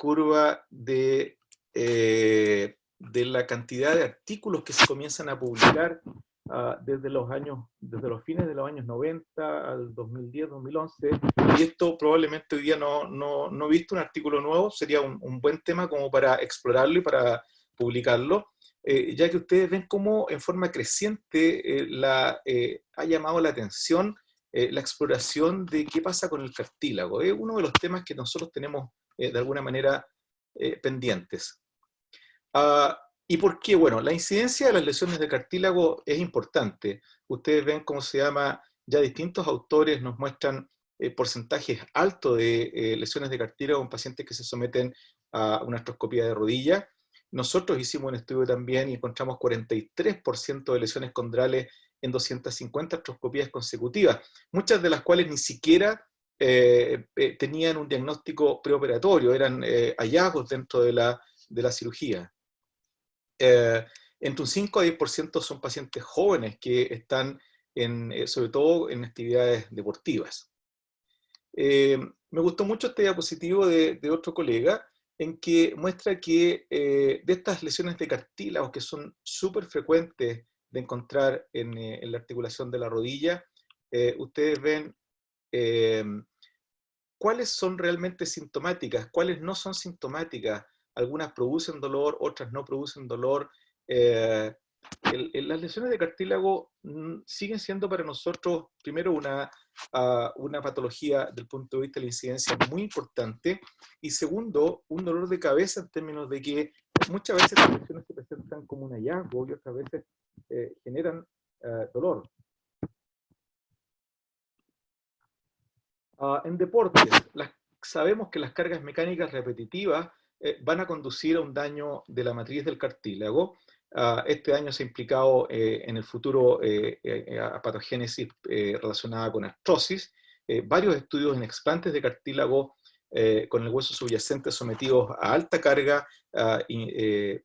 curva de la cantidad de artículos que se comienzan a publicar desde los fines de los años 90 al 2010, 2011, y esto probablemente hoy día no he visto un artículo nuevo, sería un buen tema como para explorarlo y para publicarlo, ya que ustedes ven cómo en forma creciente ha llamado la atención la exploración de qué pasa con el cartílago. Es uno de los temas que nosotros tenemos de alguna manera pendientes. ¿Y por qué? Bueno, la incidencia de las lesiones de cartílago es importante. Ustedes ven cómo se llama, ya distintos autores nos muestran porcentajes altos de lesiones de cartílago en pacientes que se someten a una artroscopía de rodilla. Nosotros hicimos un estudio también y encontramos 43% de lesiones condrales en 250 artroscopías consecutivas, muchas de las cuales ni siquiera tenían un diagnóstico preoperatorio, eran hallazgos dentro de la cirugía. Entre un 5 a 10% son pacientes jóvenes que están sobre todo en actividades deportivas. Me gustó mucho este diapositivo de otro colega en que muestra que de estas lesiones de cartílago que son súper frecuentes de encontrar en la articulación de la rodilla, ustedes ven cuáles son realmente sintomáticas, cuáles no son sintomáticas. Algunas producen dolor, otras no producen dolor. Las lesiones de cartílago siguen siendo para nosotros, primero, una patología del punto de vista de la incidencia muy importante, y segundo, un dolor de cabeza en términos de que muchas veces las lesiones se presentan como un hallazgo y otras veces generan dolor. En deportes, sabemos que las cargas mecánicas repetitivas van a conducir a un daño de la matriz del cartílago. Este daño se ha implicado en el futuro a patogénesis relacionada con artrosis. Varios estudios en explantes de cartílago con el hueso subyacente sometidos a alta carga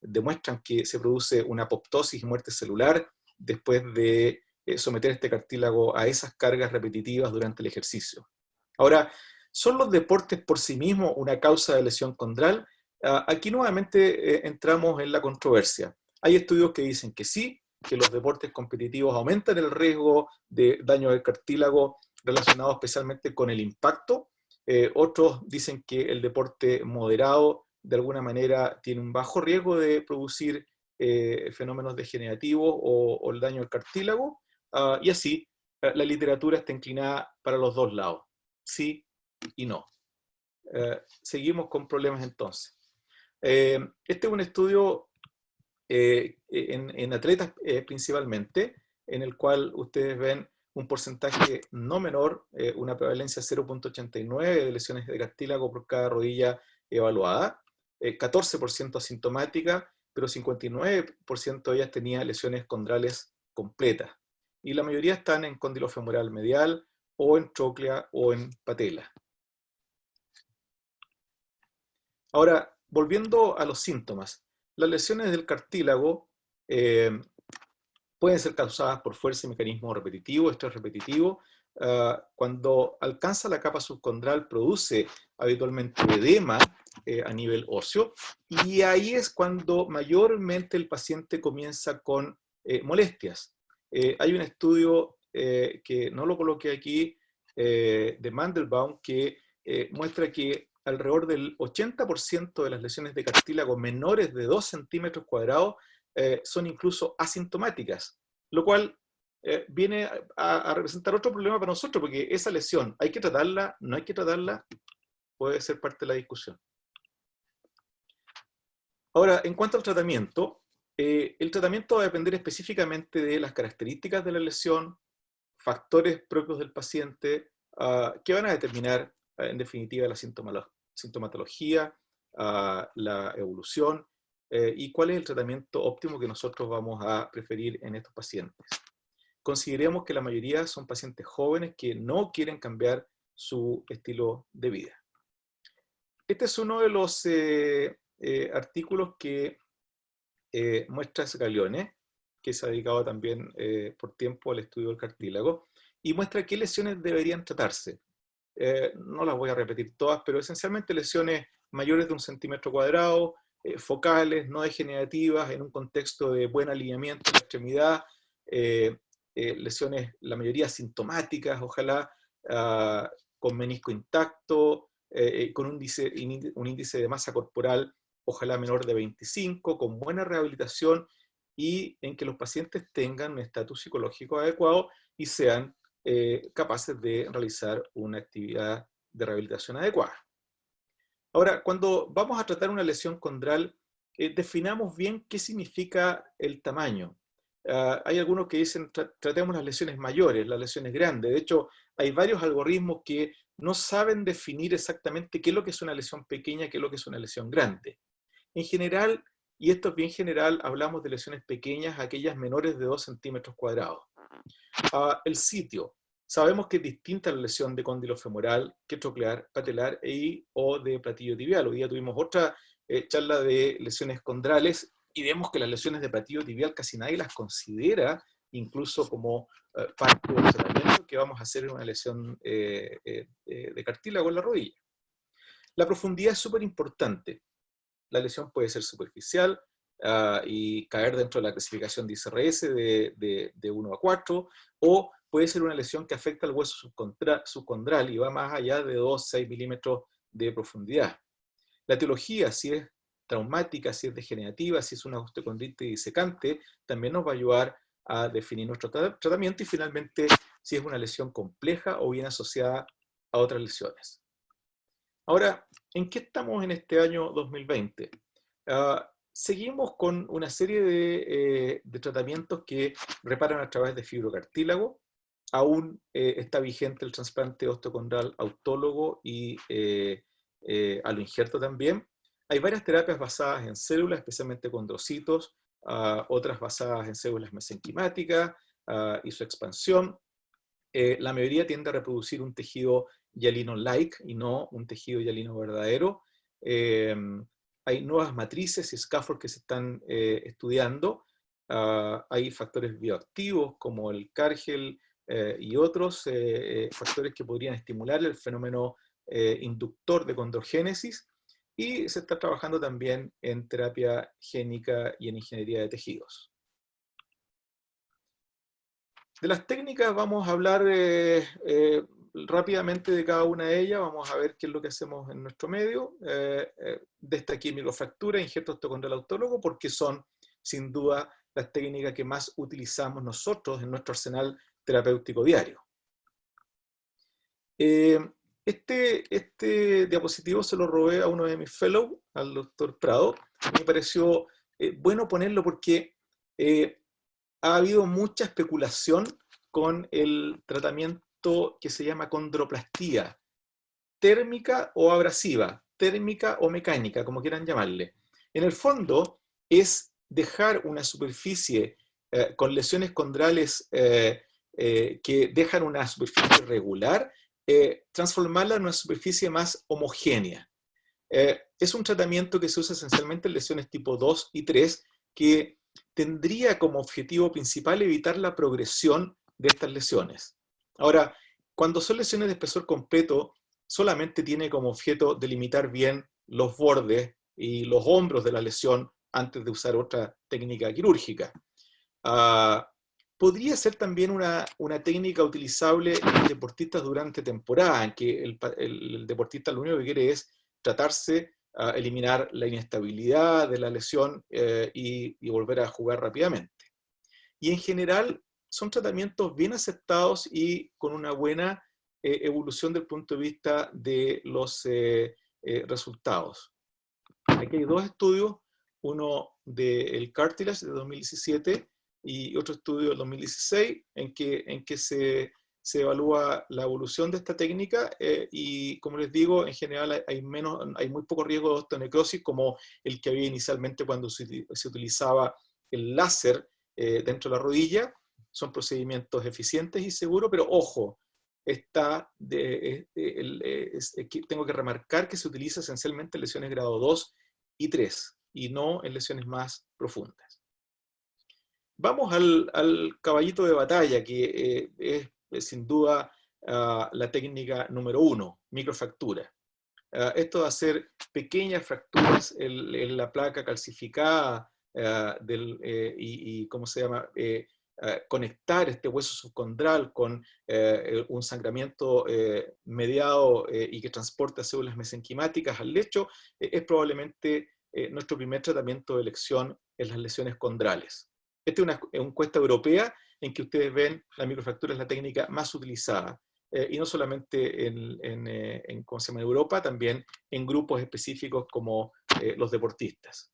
demuestran que se produce una apoptosis y muerte celular después de someter este cartílago a esas cargas repetitivas durante el ejercicio. Ahora, ¿son los deportes por sí mismos una causa de lesión condral? Aquí nuevamente entramos en la controversia. Hay estudios que dicen que sí, que los deportes competitivos aumentan el riesgo de daño del cartílago relacionado especialmente con el impacto. Otros dicen que el deporte moderado de alguna manera tiene un bajo riesgo de producir fenómenos degenerativos o el daño del cartílago. Y así, la literatura está inclinada para los dos lados. Sí y no. Seguimos con problemas entonces. Este es un estudio en atletas principalmente, en el cual ustedes ven un porcentaje no menor, una prevalencia 0.89 de lesiones de cartílago por cada rodilla evaluada, 14% asintomática, pero 59% de ellas tenía lesiones condrales completas. Y la mayoría están en cóndilo femoral medial, o en tróclea o en patela. Ahora, volviendo a los síntomas, las lesiones del cartílago pueden ser causadas por fuerza y mecanismo repetitivo, estrés repetitivo. Cuando alcanza la capa subcondral produce habitualmente edema a nivel óseo, y ahí es cuando mayormente el paciente comienza con molestias. Hay un estudio que no lo coloqué aquí, de Mandelbaum, que muestra que alrededor del 80% de las lesiones de cartílago menores de 2 centímetros cuadrados son incluso asintomáticas, lo cual viene a representar otro problema para nosotros, porque esa lesión, ¿hay que tratarla? ¿No hay que tratarla? Puede ser parte de la discusión. Ahora, en cuanto al tratamiento, el tratamiento va a depender específicamente de las características de la lesión, factores propios del paciente, que van a determinar, en definitiva, la sintomatología, la evolución, y cuál es el tratamiento óptimo que nosotros vamos a preferir en estos pacientes. Consideremos que la mayoría son pacientes jóvenes que no quieren cambiar su estilo de vida. Este es uno de los artículos que muestra Scaglione, que se ha dedicado también por tiempo al estudio del cartílago, y muestra qué lesiones deberían tratarse. no las voy a repetir todas, pero esencialmente lesiones mayores de 1 centímetro cuadrado, focales, no degenerativas, en un contexto de buen alineamiento de la extremidad, lesiones, la mayoría sintomáticas, ojalá con menisco intacto, con un índice de masa corporal, ojalá menor de 25, con buena rehabilitación y en que los pacientes tengan un estatus psicológico adecuado y sean capaces de realizar una actividad de rehabilitación adecuada. Ahora, cuando vamos a tratar una lesión condral, definamos bien qué significa el tamaño. Hay algunos que dicen tratemos las lesiones mayores, las lesiones grandes. De hecho, hay varios algoritmos que no saben definir exactamente qué es lo que es una lesión pequeña, qué es lo que es una lesión grande. En general, y esto es bien general, hablamos de lesiones pequeñas, aquellas menores de 2 centímetros cuadrados. El sitio. Sabemos que es distinta la lesión de cóndilo femoral que troclear, patelar o de platillo tibial. Hoy día tuvimos otra charla de lesiones condrales y vemos que las lesiones de platillo tibial casi nadie las considera incluso como parte del tratamiento que vamos a hacer en una lesión de cartílago en la rodilla. La profundidad es súper importante. La lesión puede ser superficial y caer dentro de la clasificación de ICRS de 1 a 4, o puede ser una lesión que afecta al hueso subcondral y va más allá de 2-6 milímetros de profundidad. La etiología, si es traumática, si es degenerativa, si es una osteocondritis disecante, también nos va a ayudar a definir nuestro tratamiento y finalmente si es una lesión compleja o bien asociada a otras lesiones. Ahora, ¿en qué estamos en este año 2020? Seguimos con una serie de tratamientos que reparan a través de fibrocartílago. Aún está vigente el trasplante osteocondral autólogo y aloinjerto también. Hay varias terapias basadas en células, especialmente condrocitos, otras basadas en células mesenquimáticas y su expansión. La mayoría tiende a reproducir un tejido hialino-like y no un tejido hialino verdadero. Hay nuevas matrices y scaffolds que se están estudiando. Hay factores bioactivos como el Cargel y otros factores que podrían estimular el fenómeno inductor de condrogénesis. Y se está trabajando también en terapia génica y en ingeniería de tejidos. De las técnicas vamos a hablar rápidamente de cada una de ellas, vamos a ver qué es lo que hacemos en nuestro medio. Destaqué microfractura, injerto osteocondral autólogo, porque son sin duda las técnicas que más utilizamos nosotros en nuestro arsenal terapéutico diario. Este diapositivo se lo robé a uno de mis fellows, al doctor Prado. Me pareció bueno ponerlo porque ha habido mucha especulación con el tratamiento que se llama condroplastía, térmica o abrasiva, térmica o mecánica, como quieran llamarle. En el fondo es dejar una superficie con lesiones condrales que dejan una superficie regular, transformarla en una superficie más homogénea. Es un tratamiento que se usa esencialmente en lesiones tipo 2 y 3 que tendría como objetivo principal evitar la progresión de estas lesiones. Ahora, cuando son lesiones de espesor completo, solamente tiene como objeto delimitar bien los bordes y los hombros de la lesión antes de usar otra técnica quirúrgica. Podría ser también una técnica utilizable en deportistas durante temporada, en que el deportista lo único que quiere es tratarse a eliminar la inestabilidad de la lesión y volver a jugar rápidamente. Y en general son tratamientos bien aceptados y con una buena evolución del punto de vista de los resultados. Aquí hay dos estudios, uno del Cartilage de 2017 y otro estudio del 2016, en que se evalúa la evolución de esta técnica y, como les digo, en general hay muy poco riesgo de osteonecrosis como el que había inicialmente cuando se utilizaba el láser dentro de la rodilla. Son procedimientos eficientes y seguros, pero ojo, tengo que remarcar que se utiliza esencialmente en lesiones grado 2 y 3 y no en lesiones más profundas. Vamos al caballito de batalla, que es sin duda la técnica número 1. microfractura. Esto va a ser pequeñas fracturas en la placa calcificada ¿cómo se llama? Conectar este hueso subcondral con un sangramiento mediado y que transporta células mesenquimáticas al lecho, es probablemente nuestro primer tratamiento de elección en las lesiones condrales. Esta es una encuesta europea en que ustedes ven la microfractura es la técnica más utilizada. Y no solamente ¿cómo se llama? En Europa, también en grupos específicos como los deportistas.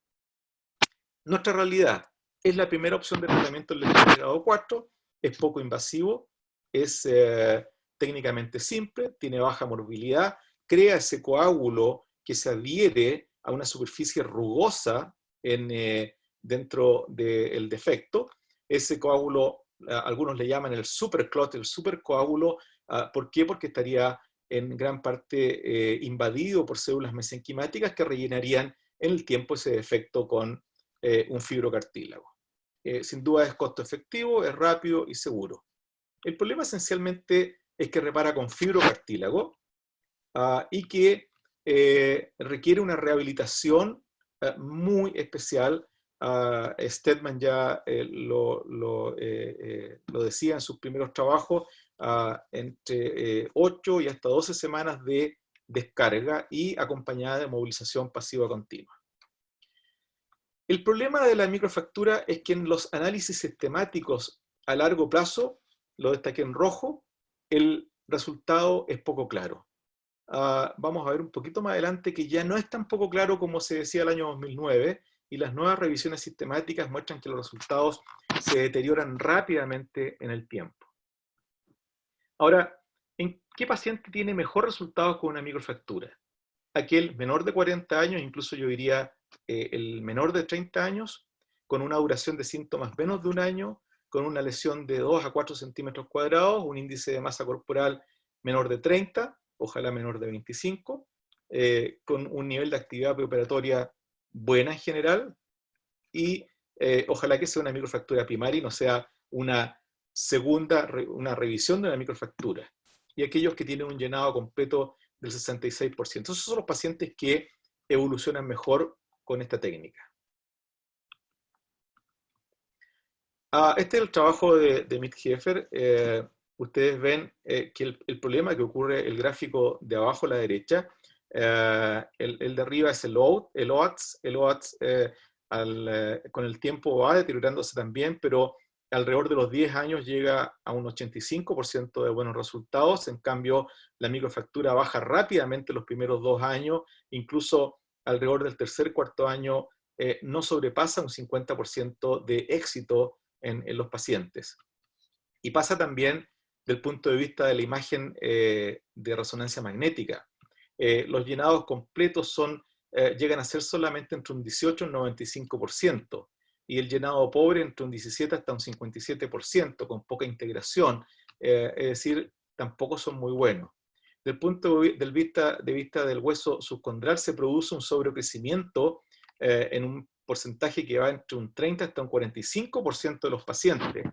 Nuestra realidad es la primera opción de tratamiento del lesión de grado 4, es poco invasivo, es técnicamente simple, tiene baja morbilidad, crea ese coágulo que se adhiere a una superficie rugosa dentro del defecto. Ese coágulo, algunos le llaman el superclot, el supercoágulo. ¿Por qué? Porque estaría en gran parte invadido por células mesenquimáticas que rellenarían en el tiempo ese defecto con un fibrocartílago. Sin duda es costo efectivo, es rápido y seguro. El problema esencialmente es que repara con fibrocartílago y que requiere una rehabilitación muy especial. Steadman ya lo decía en sus primeros trabajos, entre 8 y hasta 12 semanas de descarga y acompañada de movilización pasiva continua. El problema de la microfractura es que en los análisis sistemáticos a largo plazo, lo destaqué en rojo, el resultado es poco claro. Vamos a ver un poquito más adelante que ya no es tan poco claro como se decía el año 2009, y las nuevas revisiones sistemáticas muestran que los resultados se deterioran rápidamente en el tiempo. Ahora, ¿en qué paciente tiene mejor resultados con una microfractura? Aquel menor de 40 años, incluso yo diría el menor de 30 años, con una duración de síntomas menos de un año, con una lesión de 2 a 4 centímetros cuadrados, un índice de masa corporal menor de 30, ojalá menor de 25, con un nivel de actividad preoperatoria buena en general, y ojalá que sea una microfractura primaria y no sea una una revisión de una microfractura. Y aquellos que tienen un llenado completo del 66%. Esos son los pacientes que evolucionan mejor con esta técnica. Este es el trabajo de Mithoefer. Ustedes ven que el problema que ocurre, el gráfico de abajo a la derecha, el de arriba es el OATS. El OATS con el tiempo va deteriorándose también, pero alrededor de los 10 años llega a un 85% de buenos resultados. En cambio, la microfractura baja rápidamente los primeros 2 años, incluso alrededor del tercer, cuarto año no sobrepasa un 50% de éxito en los pacientes. Y pasa también del punto de vista de la imagen de resonancia magnética. Los llenados completos llegan a ser solamente entre un 18 y un 95%, y el llenado pobre entre un 17 hasta un 57%, con poca integración, es decir, tampoco son muy buenos. Del punto de vista del hueso subcondral se produce un sobrecrecimiento en un porcentaje que va entre un 30 hasta un 45% de los pacientes.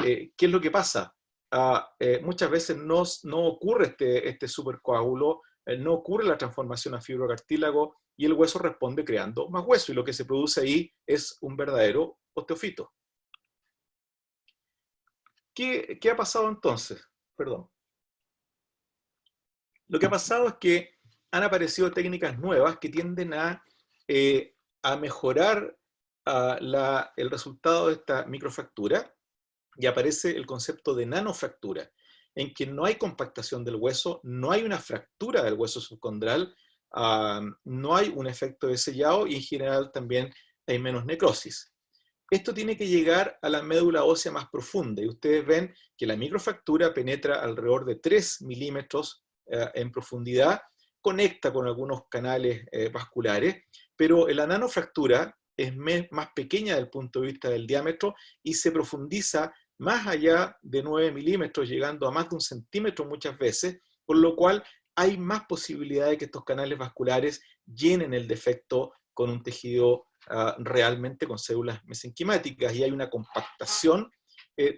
¿Qué es lo que pasa? Muchas veces no ocurre este supercoágulo, no ocurre la transformación a fibrocartílago y el hueso responde creando más hueso, y lo que se produce ahí es un verdadero osteofito. ¿Qué ha pasado entonces? Perdón. Lo que ha pasado es que han aparecido técnicas nuevas que tienden a mejorar el resultado de esta microfractura, y aparece el concepto de nanofractura, en que no hay compactación del hueso, no hay una fractura del hueso subcondral, no hay un efecto de sellado, y en general también hay menos necrosis. Esto tiene que llegar a la médula ósea más profunda, y ustedes ven que la microfractura penetra alrededor de 3 milímetros en profundidad, conecta con algunos canales vasculares, pero la nanofractura es más pequeña desde el punto de vista del diámetro y se profundiza más allá de 9 milímetros, llegando a más de 1 centímetro muchas veces, por lo cual hay más posibilidad de que estos canales vasculares llenen el defecto con un tejido realmente con células mesenquimáticas, y hay una compactación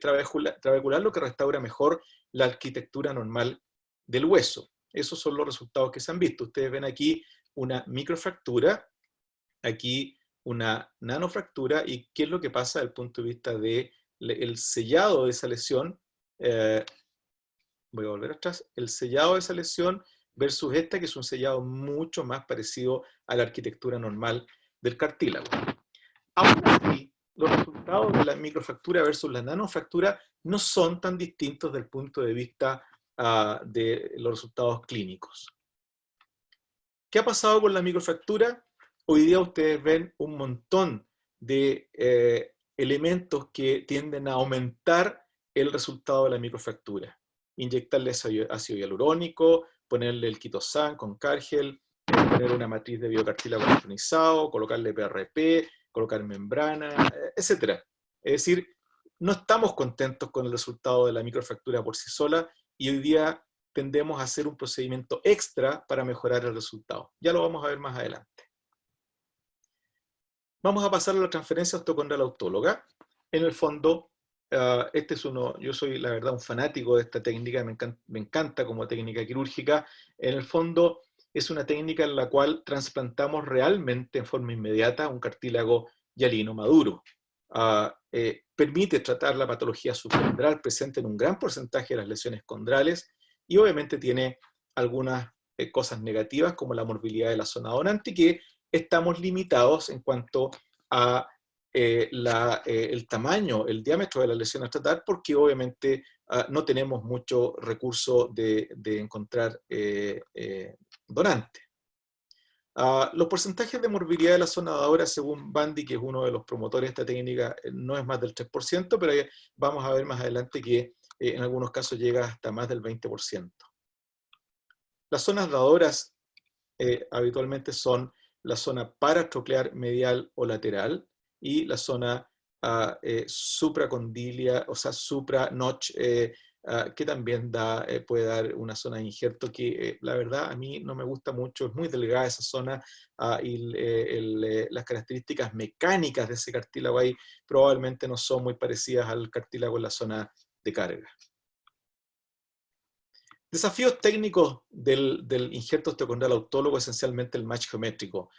trabecular, lo que restaura mejor la arquitectura normal del hueso. Esos son los resultados que se han visto. Ustedes ven aquí una microfractura, aquí una nanofractura, y qué es lo que pasa desde el punto de vista del sellado de esa lesión. Voy a volver atrás. El sellado de esa lesión versus esta, que es un sellado mucho más parecido a la arquitectura normal del cartílago. Aún así, los resultados de la microfractura versus la nanofractura no son tan distintos desde el punto de vista de los resultados clínicos. ¿Qué ha pasado con la microfractura? Hoy día ustedes ven un montón de elementos que tienden a aumentar el resultado de la microfractura. Inyectarle ácido hialurónico, ponerle el quitosan con Cargel, poner una matriz de biocartílago nitronizado, colocarle PRP, colocar membrana, etc. Es decir, no estamos contentos con el resultado de la microfractura por sí sola, y hoy día tendemos a hacer un procedimiento extra para mejorar el resultado. Ya lo vamos a ver más adelante. Vamos a pasar a la transferencia osteocondral autóloga. En el fondo, este es yo soy la verdad un fanático de esta técnica, me encanta como técnica quirúrgica. En el fondo es una técnica en la cual trasplantamos realmente en forma inmediata un cartílago hialino maduro. Permite tratar la patología subcondral presente en un gran porcentaje de las lesiones condrales, y obviamente tiene algunas cosas negativas como la morbilidad de la zona donante, que estamos limitados en cuanto a el tamaño, el diámetro de la lesión a tratar, porque obviamente no tenemos mucho recurso de encontrar donante. Los porcentajes de morbilidad de la zona dadora, según Bandy, que es uno de los promotores de esta técnica, no es más del 3%, pero vamos a ver más adelante que en algunos casos llega hasta más del 20%. Las zonas dadoras habitualmente son la zona paratroclear medial o lateral y la zona supracondilia, o sea, supra-notch, que también puede dar una zona de injerto que la verdad a mí no me gusta mucho, es muy delgada esa zona, y las características mecánicas de ese cartílago ahí probablemente no son muy parecidas al cartílago en la zona de carga. Desafíos técnicos del injerto osteocondral autólogo, esencialmente el match geométrico,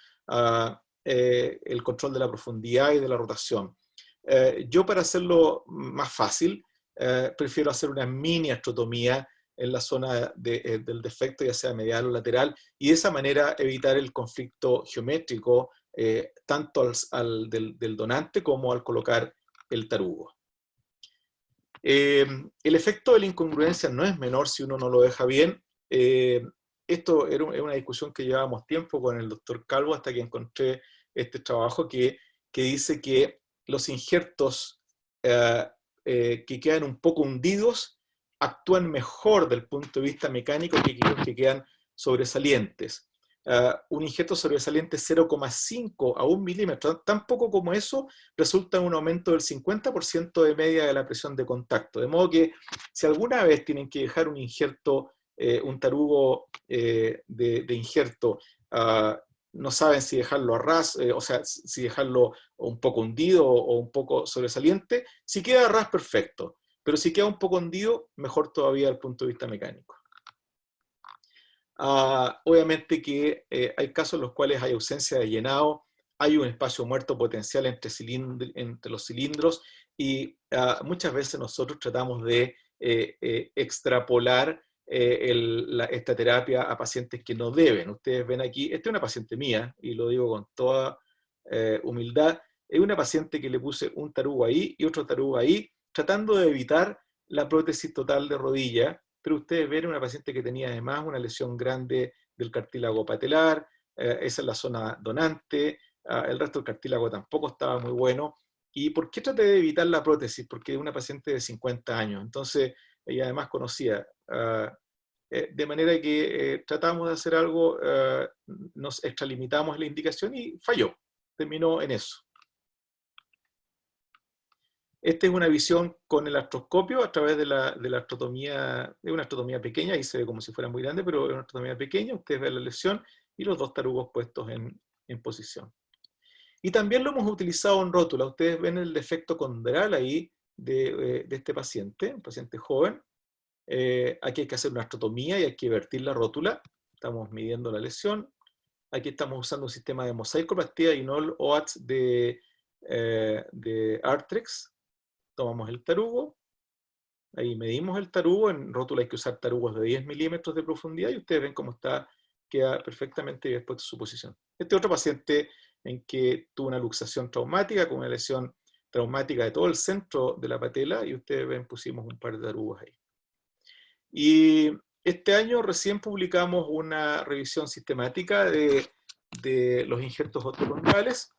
el control de la profundidad y de la rotación. Yo, para hacerlo más fácil, prefiero hacer una mini astrotomía en la zona del defecto, ya sea medial o lateral, y de esa manera evitar el conflicto geométrico tanto del donante como al colocar el tarugo. El efecto de la incongruencia no es menor si uno no lo deja bien. Esto era una discusión que llevábamos tiempo con el doctor Calvo hasta que encontré este trabajo que dice que los injertos que quedan un poco hundidos actúan mejor del punto de vista mecánico que aquellos que quedan sobresalientes. Un injerto sobresaliente 0,5 a 1 milímetro, tan poco como eso, resulta en un aumento del 50% de media de la presión de contacto. De modo que si alguna vez tienen que dejar un injerto, un tarugo de injerto, no saben si dejarlo a ras, o sea, si dejarlo un poco hundido o un poco sobresaliente, si queda a ras, perfecto. Pero si queda un poco hundido, mejor todavía desde el punto de vista mecánico. Obviamente que hay casos en los cuales hay ausencia de llenado, hay un espacio muerto potencial entre los cilindros, y muchas veces nosotros tratamos de extrapolar esta terapia a pacientes que no deben. Ustedes ven aquí, esta es una paciente mía, y lo digo con toda humildad, es una paciente que le puse un tarugo ahí y otro tarugo ahí, tratando de evitar la prótesis total de rodilla, pero ustedes ven una paciente que tenía además una lesión grande del cartílago patelar, esa es la zona donante, el resto del cartílago tampoco estaba muy bueno. ¿Y por qué traté de evitar la prótesis? Porque es una paciente de 50 años, entonces ella además conocía, de manera que tratamos de hacer algo, nos extralimitamos en la indicación y falló, terminó en eso. Esta es una visión con el artroscopio a través de la astrotomía, de una astrotomía pequeña, ahí se ve como si fuera muy grande, pero es una astrotomía pequeña, ustedes ven la lesión y los dos tarugos puestos en posición. Y también lo hemos utilizado en rótula, ustedes ven el defecto condral ahí de este paciente, un paciente joven, Aquí hay que hacer una astrotomía y hay que vertir la rótula. Estamos midiendo la lesión. Aquí estamos usando un sistema de mosaicoplastia y no el OATS de Arthrex. Tomamos el tarugo. Ahí medimos el tarugo. En rótula hay que usar tarugos de 10 milímetros de profundidad y ustedes ven cómo está, queda perfectamente bien puesto su posición. Este otro paciente en que tuvo una luxación traumática con una lesión traumática de todo el centro de la patela y ustedes ven, pusimos un par de tarugos ahí. Y este año recién publicamos una revisión sistemática de los injertos osteocondrales.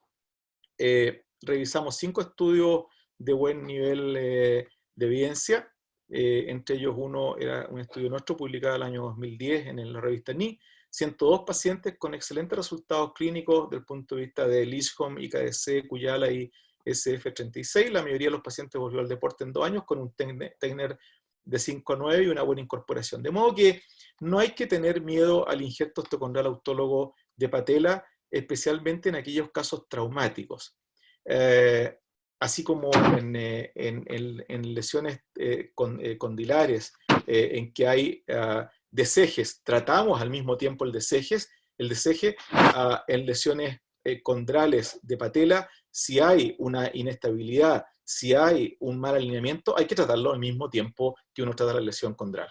Revisamos 5 estudios de buen nivel de evidencia. Entre ellos uno era un estudio nuestro publicado el año 2010 en la revista NI. 102 pacientes con excelentes resultados clínicos desde el punto de vista de Lishom, IKDC, Kuyala y SF36. La mayoría de los pacientes volvió al deporte en 2 años con un Tegner de 5 a 9 y una buena incorporación. De modo que no hay que tener miedo al injerto osteocondral autólogo de patela, especialmente en aquellos casos traumáticos. Así como en lesiones condilares, en que hay desejes, tratamos al mismo tiempo el deseje, en lesiones condrales de patela, si hay una inestabilidad, si hay un mal alineamiento, hay que tratarlo al mismo tiempo que uno trata la lesión condral.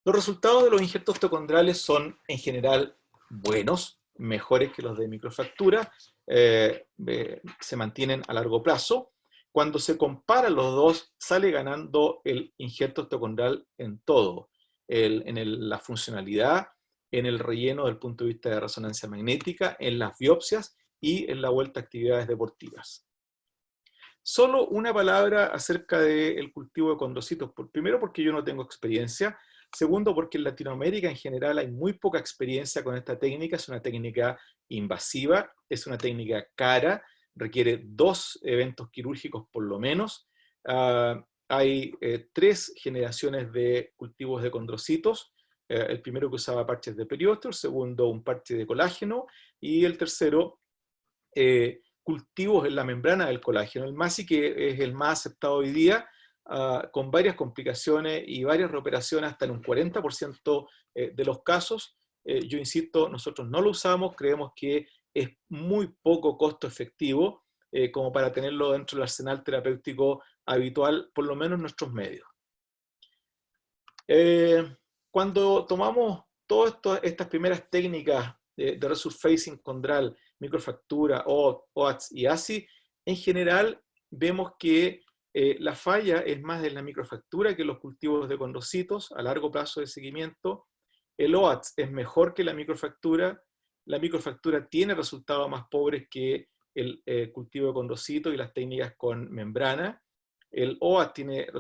Los resultados de los injertos osteocondrales son en general buenos, mejores que los de microfractura, se mantienen a largo plazo. Cuando se comparan los dos, sale ganando el injerto osteocondral en todo, la funcionalidad, en el relleno del punto de vista de resonancia magnética, en las biopsias y en la vuelta a actividades deportivas. Solo una palabra acerca del cultivo de condrocitos. Primero, porque yo no tengo experiencia. Segundo, porque en Latinoamérica en general hay muy poca experiencia con esta técnica. Es una técnica invasiva, es una técnica cara, requiere 2 eventos quirúrgicos por lo menos. Hay 3 generaciones de cultivos de condrocitos. El primero que usaba parches de periósteo, el segundo un parche de colágeno y el tercero cultivos en la membrana del colágeno. El MASI, que es el más aceptado hoy día, con varias complicaciones y varias reoperaciones hasta en un 40% de los casos. Yo insisto, nosotros no lo usamos, creemos que es muy poco costo efectivo como para tenerlo dentro del arsenal terapéutico habitual, por lo menos en nuestros medios. Cuando tomamos todas estas primeras técnicas de resurfacing condral, microfractura, OATS y ASI, en general vemos que la falla es más de la microfractura que los cultivos de condrocitos a largo plazo de seguimiento. El OATS es mejor que la microfractura tiene resultados más pobres que el cultivo de condrocitos y las técnicas con membrana. El OATS tiene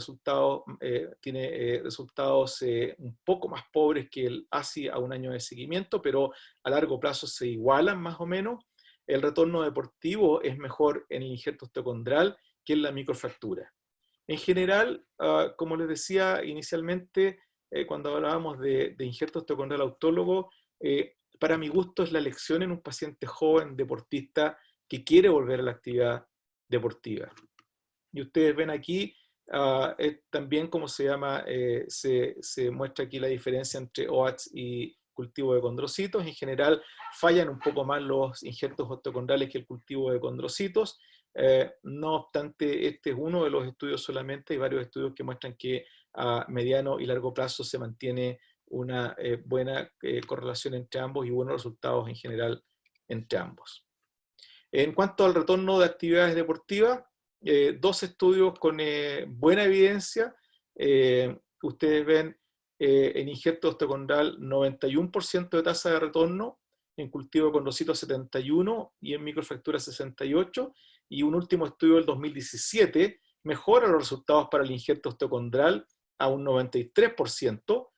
resultados un poco más pobres que el ASI a un año de seguimiento, pero a largo plazo se igualan más o menos. El retorno deportivo es mejor en el injerto osteocondral que en la microfractura. En general, como les decía inicialmente, cuando hablábamos de injerto osteocondral autólogo, para mi gusto es la elección en un paciente joven deportista que quiere volver a la actividad deportiva. Y ustedes ven aquí también cómo se llama, se muestra aquí la diferencia entre OATS y cultivo de condrocitos. En general fallan un poco más los injertos osteocondrales que el cultivo de condrocitos. No obstante, este es uno de los estudios solamente, hay varios estudios que muestran que a mediano y largo plazo se mantiene una buena correlación entre ambos y buenos resultados en general entre ambos. En cuanto al retorno de actividades deportivas, 2 estudios con buena evidencia. Ustedes ven en injerto osteocondral 91% de tasa de retorno, en cultivo de condrocitos 71% y en microfractura 68%. Y un último estudio del 2017 mejora los resultados para el injerto osteocondral a un 93%,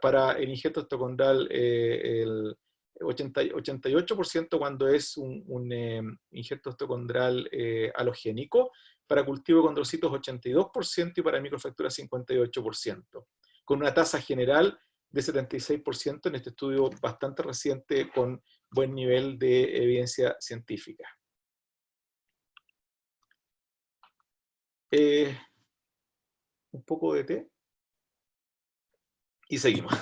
para el injerto osteocondral el 88% cuando es un injerto osteocondral halogénico, para cultivo de condrocitos 82% y para microfractura 58%, con una tasa general de 76% en este estudio bastante reciente con buen nivel de evidencia científica. un poco de té y seguimos.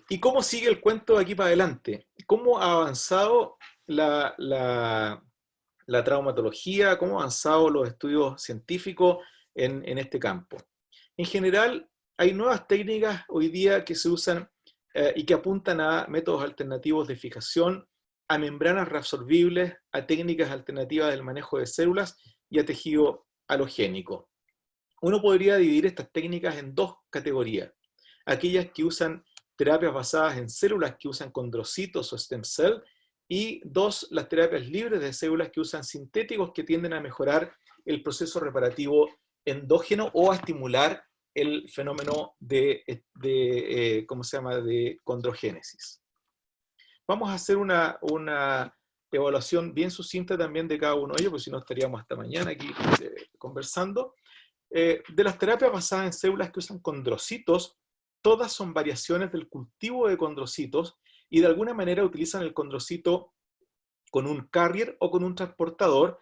¿Y cómo sigue el cuento de aquí para adelante? ¿Cómo ha avanzado la traumatología? ¿Cómo han avanzado los estudios científicos en este campo? En general, hay nuevas técnicas hoy día que se usan y que apuntan a métodos alternativos de fijación, a membranas reabsorbibles, a técnicas alternativas del manejo de células y a tejido halogénico. Uno podría dividir estas técnicas en dos categorías. Aquellas que usan terapias basadas en células que usan condrocitos o stem cell, y dos, las terapias libres de células que usan sintéticos que tienden a mejorar el proceso reparativo endógeno o a estimular el fenómeno ¿cómo se llama?, de condrogénesis. Vamos a hacer una evaluación bien sucinta también de cada uno de ellos, porque si no estaríamos hasta mañana aquí conversando. De las terapias basadas en células que usan condrocitos, todas son variaciones del cultivo de condrocitos y de alguna manera utilizan el condrocito con un carrier o con un transportador,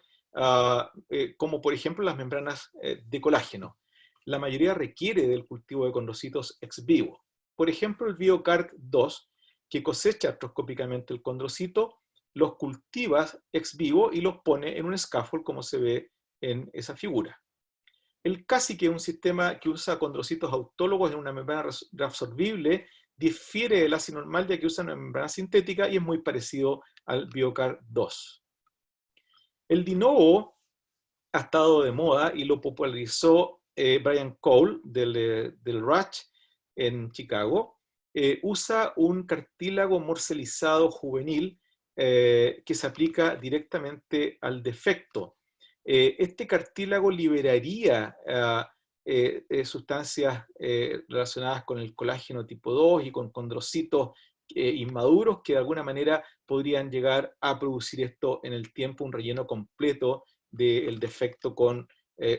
como por ejemplo las membranas de colágeno. La mayoría requiere del cultivo de condrocitos ex vivo. Por ejemplo, el BioCART-2, que cosecha artroscópicamente el condrocito, los cultiva ex vivo y los pone en un scaffold, como se ve en esa figura. El CASI, que es un sistema que usa condrocitos autólogos en una membrana reabsorbible, difiere del ASI normal ya que usa una membrana sintética y es muy parecido al BioCAR-2. El de novo ha estado de moda y lo popularizó Brian Cole del Rush en Chicago. Usa un cartílago morcelizado juvenil que se aplica directamente al defecto. Este cartílago liberaría sustancias relacionadas con el colágeno tipo 2 y con condrocitos inmaduros que de alguna manera podrían llegar a producir esto en el tiempo, un relleno completo del defecto con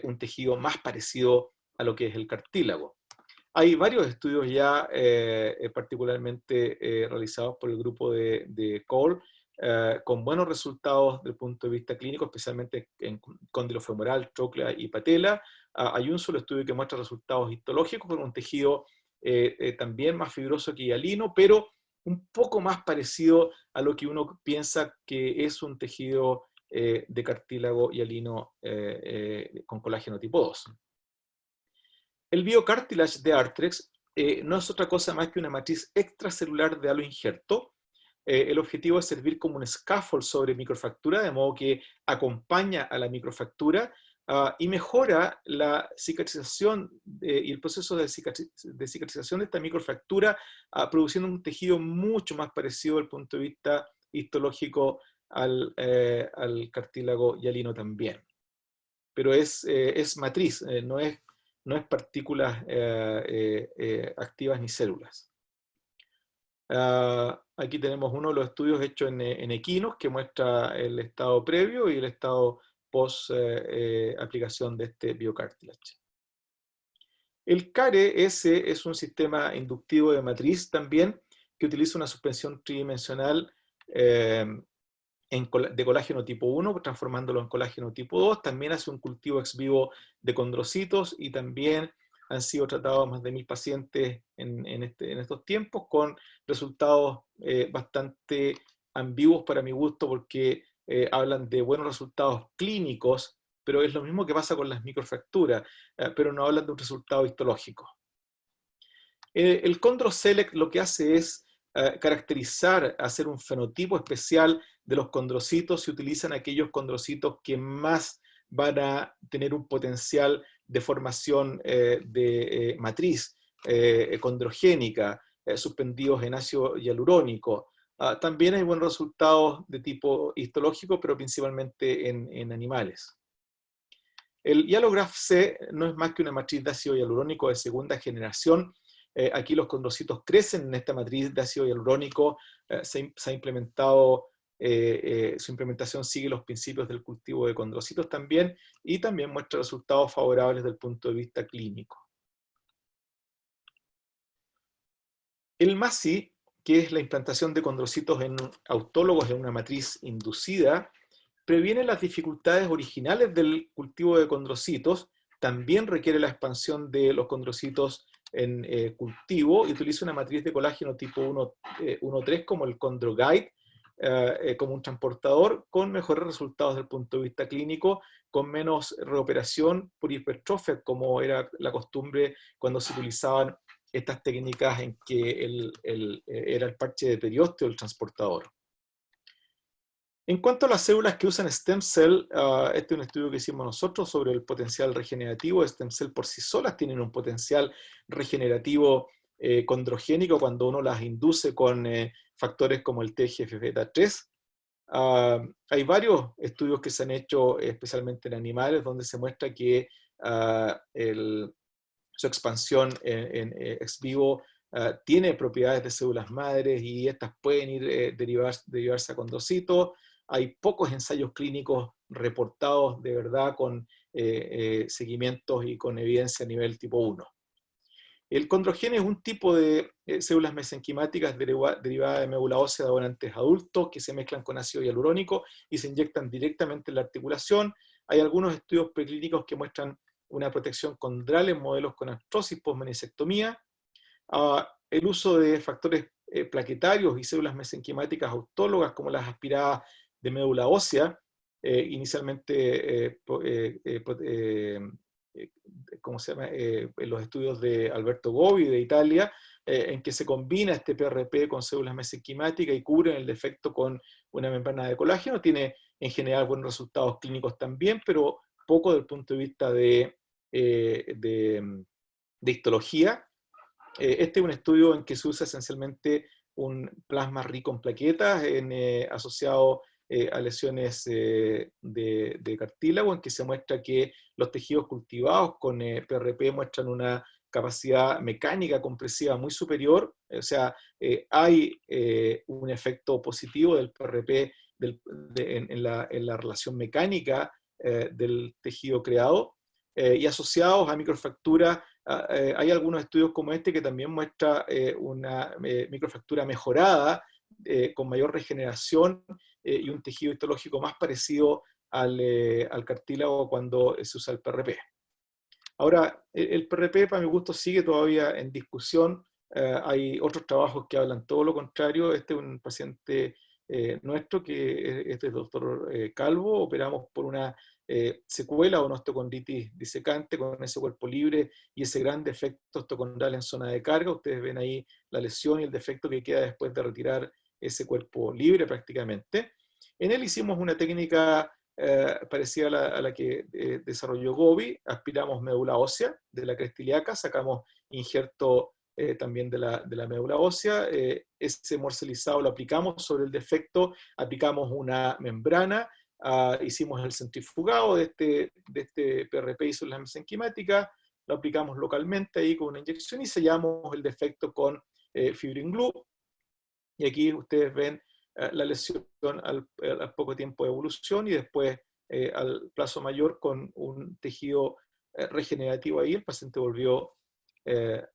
un tejido más parecido a lo que es el cartílago. Hay varios estudios ya particularmente realizados por el grupo de Cole, con buenos resultados desde el punto de vista clínico, especialmente en condilofemoral, tróclea y patela. Hay un solo estudio que muestra resultados histológicos con un tejido también más fibroso que hialino, pero un poco más parecido a lo que uno piensa que es un tejido de cartílago hialino con colágeno tipo 2. El biocartilage de Arthrex no es otra cosa más que una matriz extracelular de haloinjerto. El objetivo es servir como un scaffold sobre microfractura, de modo que acompaña a la microfractura y mejora la cicatrización y el proceso de cicatrización de esta microfractura, produciendo un tejido mucho más parecido desde el punto de vista histológico al cartílago hialino también. Pero es matriz, no es partículas activas ni células. Aquí tenemos uno de los estudios hechos en equinos que muestra el estado previo y el estado post aplicación de este biocartilage. El CARE-S es un sistema inductivo de matriz también que utiliza una suspensión tridimensional de colágeno tipo 1, transformándolo en colágeno tipo 2, también hace un cultivo ex vivo de condrocitos y también han sido tratados más de 1000 pacientes en estos tiempos con resultados bastante ambiguos para mi gusto porque hablan de buenos resultados clínicos, pero es lo mismo que pasa con las microfracturas, pero no hablan de un resultado histológico. El ChondroSelect lo que hace es caracterizar, hacer un fenotipo especial de los condrocitos. Se utilizan aquellos condrocitos que más van a tener un potencial de formación de matriz condrogénica, suspendidos en ácido hialurónico. También hay buenos resultados de tipo histológico, pero principalmente en animales. El Hyalograph C no es más que una matriz de ácido hialurónico de segunda generación. Aquí los condrocitos crecen en esta matriz de ácido hialurónico. Se ha implementado, su implementación sigue los principios del cultivo de condrocitos también, y también muestra resultados favorables desde el punto de vista clínico. El MASI, que es la implantación de condrocitos autólogos en una matriz inducida, previene las dificultades originales del cultivo de condrocitos también requiere la expansión de los condrocitos en cultivo y utiliza una matriz de colágeno tipo 1,3 como el ChondroGuide, como un transportador, con mejores resultados desde el punto de vista clínico, con menos reoperación por hipertrofia, como era la costumbre cuando se utilizaban estas técnicas en que era el parche de periósteo el transportador. En cuanto a las células que usan stem cell, este es un estudio que hicimos nosotros sobre el potencial regenerativo. Stem cell por sí solas tienen un potencial regenerativo condrogénico cuando uno las induce con factores como el TGF-beta3. Hay varios estudios que se han hecho, especialmente en animales, donde se muestra que su expansión en ex vivo tiene propiedades de células madres y estas pueden derivarse a condrocitos. Hay pocos ensayos clínicos reportados de verdad con seguimientos y con evidencia a nivel tipo 1. El condrogen es un tipo de células mesenquimáticas derivadas de médula ósea de donantes adultos que se mezclan con ácido hialurónico y se inyectan directamente en la articulación. Hay algunos estudios preclínicos que muestran una protección condral en modelos con artrosis post-menisectomía. El uso de factores plaquetarios y células mesenquimáticas autólogas como las aspiradas de médula ósea, inicialmente ¿cómo se llama? En los estudios de Alberto Gobi de Italia, en que se combina este PRP con células mesenquimáticas y cubren el defecto con una membrana de colágeno. Tiene en general buenos resultados clínicos también, pero poco desde el punto de vista de histología. Este es un estudio en que se usa esencialmente un plasma rico en plaquetas asociado a lesiones de cartílago, en que se muestra que los tejidos cultivados con PRP muestran una capacidad mecánica compresiva muy superior, o sea, hay un efecto positivo del PRP en la relación mecánica del tejido creado, y asociados a microfracturas. Hay algunos estudios como este que también muestra una microfractura mejorada, con mayor regeneración y un tejido histológico más parecido al cartílago cuando se usa el PRP. Ahora, el PRP para mi gusto sigue todavía en discusión. Hay otros trabajos que hablan todo lo contrario. Este es un paciente nuestro que es el doctor Calvo. Operamos por una secuela o una osteocondritis disecante con ese cuerpo libre y ese gran defecto osteocondral en zona de carga. Ustedes ven ahí la lesión y el defecto que queda después de retirar ese cuerpo libre prácticamente. En él hicimos una técnica parecida a la que desarrolló Gobi. Aspiramos médula ósea de la cresta ilíaca, sacamos injerto también de la médula ósea, ese morcelizado lo aplicamos sobre el defecto, aplicamos una membrana, hicimos el centrifugado de este PRP y células mesenquimáticas, lo aplicamos localmente ahí con una inyección y sellamos el defecto con fibrin glue. Y aquí ustedes ven la lesión al poco tiempo de evolución y después al plazo mayor con un tejido regenerativo ahí. El paciente volvió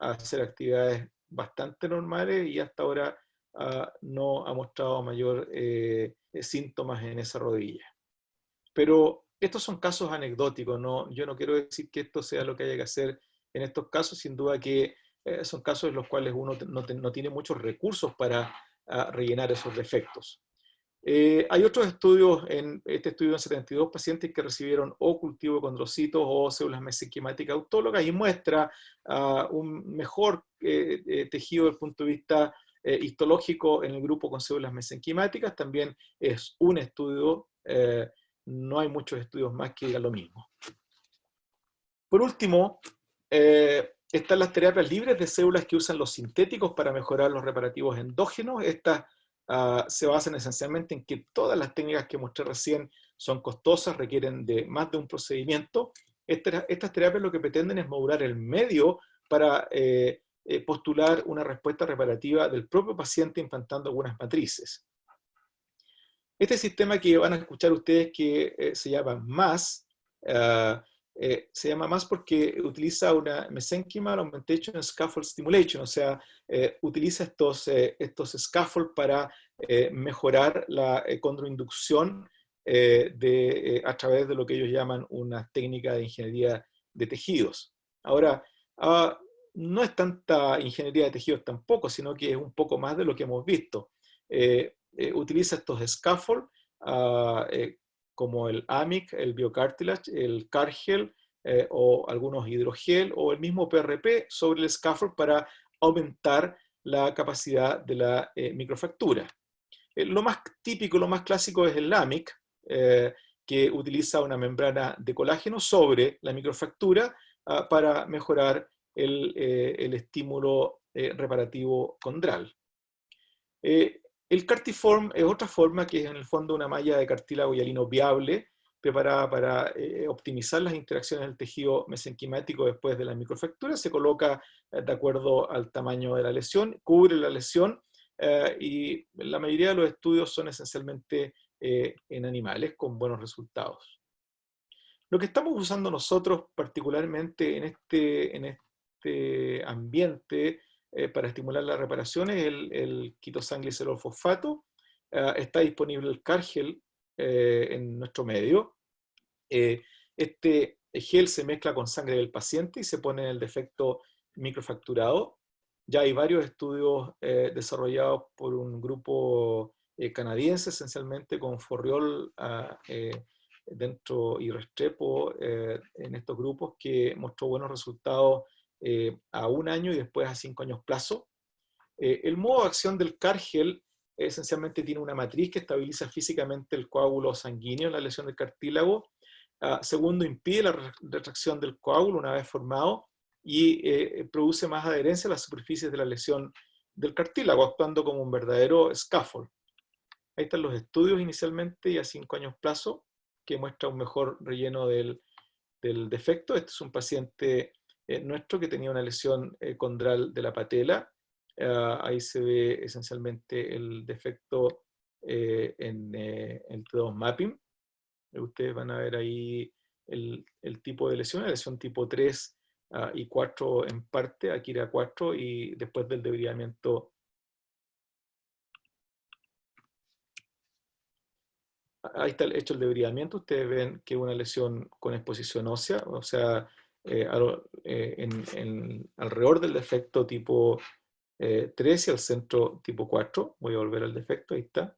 a hacer actividades bastante normales y hasta ahora no ha mostrado mayor síntomas en esa rodilla. Pero estos son casos anecdóticos, ¿no? Yo no quiero decir que esto sea lo que haya que hacer en estos casos, sin duda que son casos en los cuales uno no tiene muchos recursos para rellenar esos defectos. Hay otros estudios, este estudio en 72 pacientes que recibieron o cultivo de condrocitos o células mesenquimáticas autólogas y muestra un mejor tejido desde el punto de vista histológico en el grupo con células mesenquimáticas. También es un estudio, no hay muchos estudios más que digan lo mismo. Por último, están las terapias libres de células que usan los sintéticos para mejorar los reparativos endógenos. Estas se basan esencialmente en que todas las técnicas que mostré recién son costosas, requieren de más de un procedimiento. Estas terapias lo que pretenden es modular el medio para postular una respuesta reparativa del propio paciente implantando algunas matrices. Este sistema que van a escuchar ustedes que se llama MAS, se llama MAS porque utiliza una Mesenchymal Augmentation Scaffold Stimulation, o sea, utiliza estos scaffolds para mejorar la condroinducción a través de lo que ellos llaman una técnica de ingeniería de tejidos. Ahora, no es tanta ingeniería de tejidos tampoco, sino que es un poco más de lo que hemos visto. Utiliza estos scaffold como el AMIC, el biocartilage, el Cargel, o algunos hidrogel o el mismo PRP sobre el scaffold para aumentar la capacidad de la microfractura. Lo más típico, lo más clásico es el LAMIC, que utiliza una membrana de colágeno sobre la microfractura para mejorar el estímulo reparativo condral. El Cartiform es otra forma que es en el fondo una malla de cartílago hialino viable preparada para optimizar las interacciones del tejido mesenquimático después de la microfractura. Se coloca de acuerdo al tamaño de la lesión, cubre la lesión y la mayoría de los estudios son esencialmente en animales con buenos resultados. Lo que estamos usando nosotros particularmente en este ambiente para estimular la reparación es el quitosanglicerol fosfato. Está disponible el Cargel en nuestro medio. Este gel se mezcla con sangre del paciente y se pone en el defecto microfracturado. Ya hay varios estudios desarrollados por un grupo canadiense, esencialmente con Forriol dentro y Restrepo en estos grupos, que mostró buenos resultados a 1 año y después a 5 años plazo. El modo de acción del Cargel esencialmente tiene una matriz que estabiliza físicamente el coágulo sanguíneo en la lesión del cartílago. Segundo, impide la retracción del coágulo una vez formado y produce más adherencia a las superficies de la lesión del cartílago, actuando como un verdadero scaffold. Ahí están los estudios inicialmente y a 5 años plazo, que muestra un mejor relleno del defecto. Este es un paciente nuestro que tenía una lesión condral de la patela. Ahí se ve esencialmente el defecto en el T2 mapping. Ustedes van a ver ahí el tipo de lesión, la lesión tipo 3 y 4 en parte, aquí era 4, y después del debridamiento. Ahí está hecho el debridamiento. Ustedes ven que es una lesión con exposición ósea, o sea, alrededor del defecto tipo 3 y al centro tipo 4. Voy a volver al defecto, ahí está.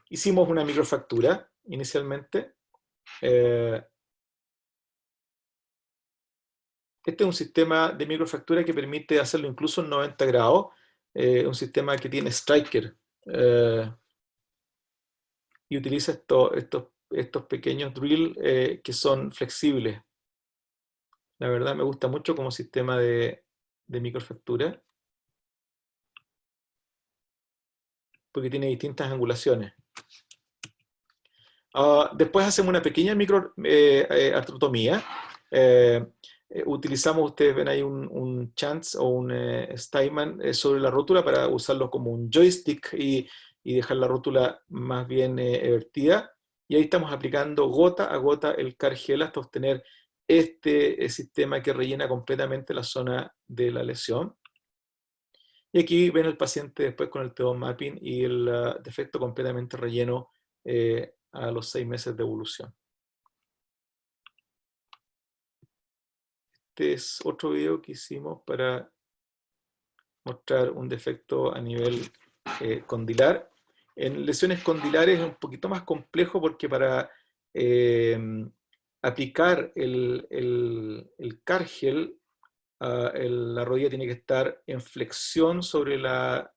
Hicimos una microfractura inicialmente. Este es un sistema de microfractura que permite hacerlo incluso en 90 grados. Un sistema que tiene Stryker y utiliza estos pequeños drills que son flexibles. La verdad me gusta mucho como sistema de microfractura porque tiene distintas angulaciones. Después hacemos una pequeña artrotomía. Utilizamos, ustedes ven ahí un Chance o un Steinman sobre la rótula para usarlo como un joystick y dejar la rótula más bien vertida. Y ahí estamos aplicando gota a gota el Cargel hasta obtener este sistema que rellena completamente la zona de la lesión. Y aquí ven el paciente después con el T2 mapping y el defecto completamente relleno a los 6 meses de evolución. Este es otro video que hicimos para mostrar un defecto a nivel condilar. En lesiones condilares es un poquito más complejo porque para aplicar el Cargel, la rodilla tiene que estar en flexión sobre la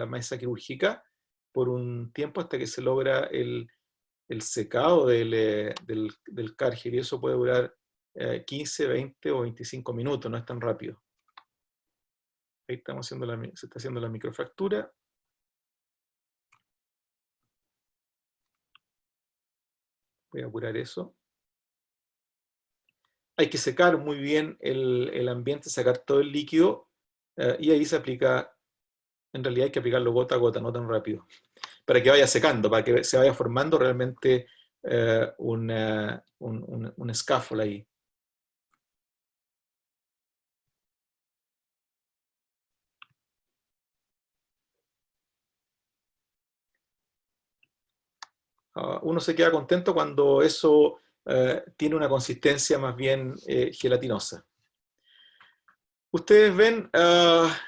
mesa quirúrgica por un tiempo hasta que se logra el secado del Cargel, y eso puede durar 15, 20 o 25 minutos, no es tan rápido. Ahí se está haciendo la microfractura. Voy a apurar eso. Hay que secar muy bien el ambiente, sacar todo el líquido, y ahí se aplica, en realidad hay que aplicarlo gota a gota, no tan rápido, para que vaya secando, para que se vaya formando realmente un scaffold ahí. Uno se queda contento cuando eso tiene una consistencia más bien gelatinosa. Ustedes ven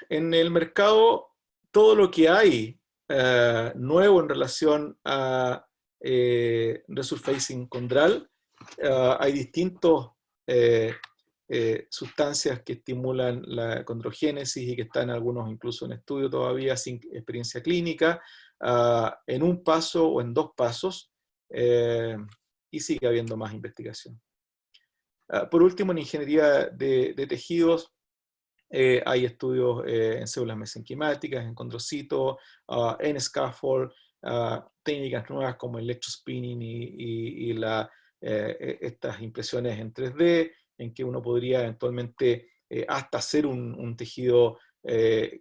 en el mercado todo lo que hay nuevo en relación a resurfacing condral. Hay distintas sustancias que estimulan la condrogénesis y que están algunos incluso en estudio todavía sin experiencia clínica, en un paso o en 2 pasos, y sigue habiendo más investigación. Por último, en ingeniería de tejidos, hay estudios en células mesenquimáticas, en condrocitos, en scaffold, técnicas nuevas como el electrospinning y estas impresiones en 3D, en que uno podría eventualmente hasta hacer un tejido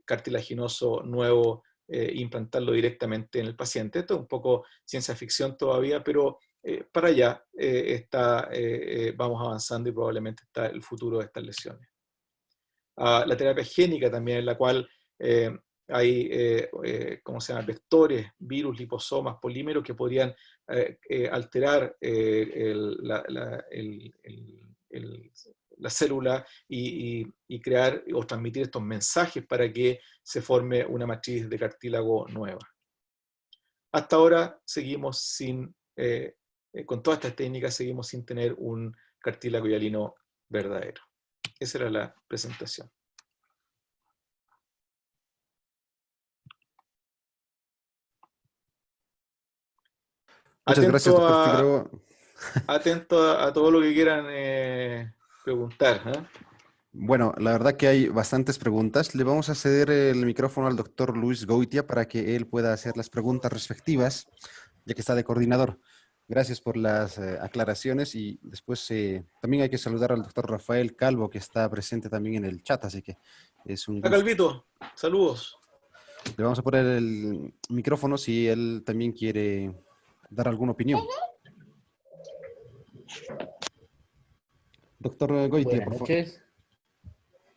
cartilaginoso nuevo e implantarlo directamente en el paciente. Esto es un poco ciencia ficción todavía, pero para allá vamos avanzando y probablemente está el futuro de estas lesiones. La terapia génica también, en la cual hay, ¿cómo se llama?, vectores, virus, liposomas, polímeros que podrían alterar la célula y crear o transmitir estos mensajes para que se forme una matriz de cartílago nueva. Hasta ahora seguimos con todas estas técnicas seguimos sin tener un cartílago hialino verdadero. Esa era la presentación. Muchas gracias, doctor Figueroa. Atento a todo lo que quieran preguntar. Bueno, la verdad que hay bastantes preguntas. Le vamos a ceder el micrófono al doctor Luis Goitia para que él pueda hacer las preguntas respectivas, ya que está de coordinador. Gracias por las aclaraciones y después también hay que saludar al doctor Rafael Calvo, que está presente también en el chat, así que es un gusto. Calvito, saludos. Le vamos a poner el micrófono si él también quiere dar alguna opinión. Doctor Goitia, por favor. Buenas noches.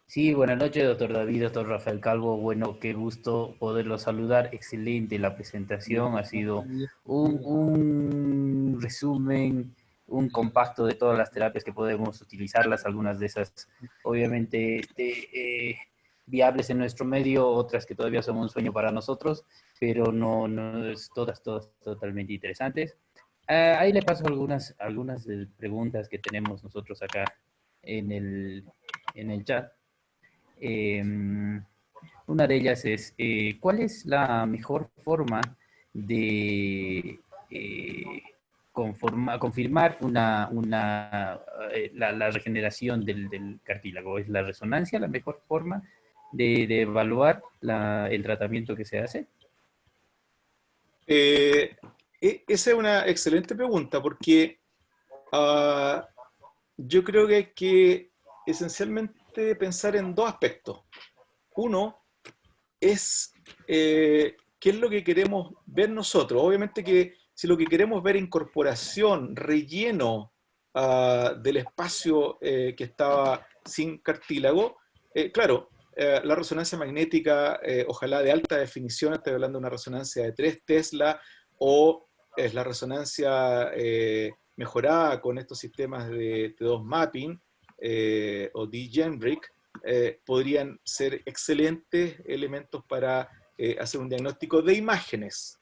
Sí, buenas noches, doctor David, doctor Rafael Calvo. Bueno, qué gusto poderlo saludar. Excelente la presentación. Ha sido un resumen, un compacto de todas las terapias que podemos utilizarlas. Algunas de esas, obviamente, viables en nuestro medio, otras que todavía son un sueño para nosotros, pero no es todas totalmente interesantes. Ahí le paso algunas preguntas que tenemos nosotros acá en el chat. Una de ellas es, ¿cuál es la mejor forma de confirmar la regeneración del cartílago? ¿Es la resonancia la mejor forma de evaluar el tratamiento que se hace? Esa es una excelente pregunta porque yo creo que hay que esencialmente pensar en 2 aspectos. Uno es qué es lo que queremos ver nosotros. Obviamente que si lo que queremos ver es incorporación, relleno del espacio que estaba sin cartílago, claro, la resonancia magnética, ojalá de alta definición, estoy hablando de una resonancia de 3 Tesla, o es la resonancia mejorada con estos sistemas de T2 mapping, o D-Genbrick, podrían ser excelentes elementos para hacer un diagnóstico de imágenes.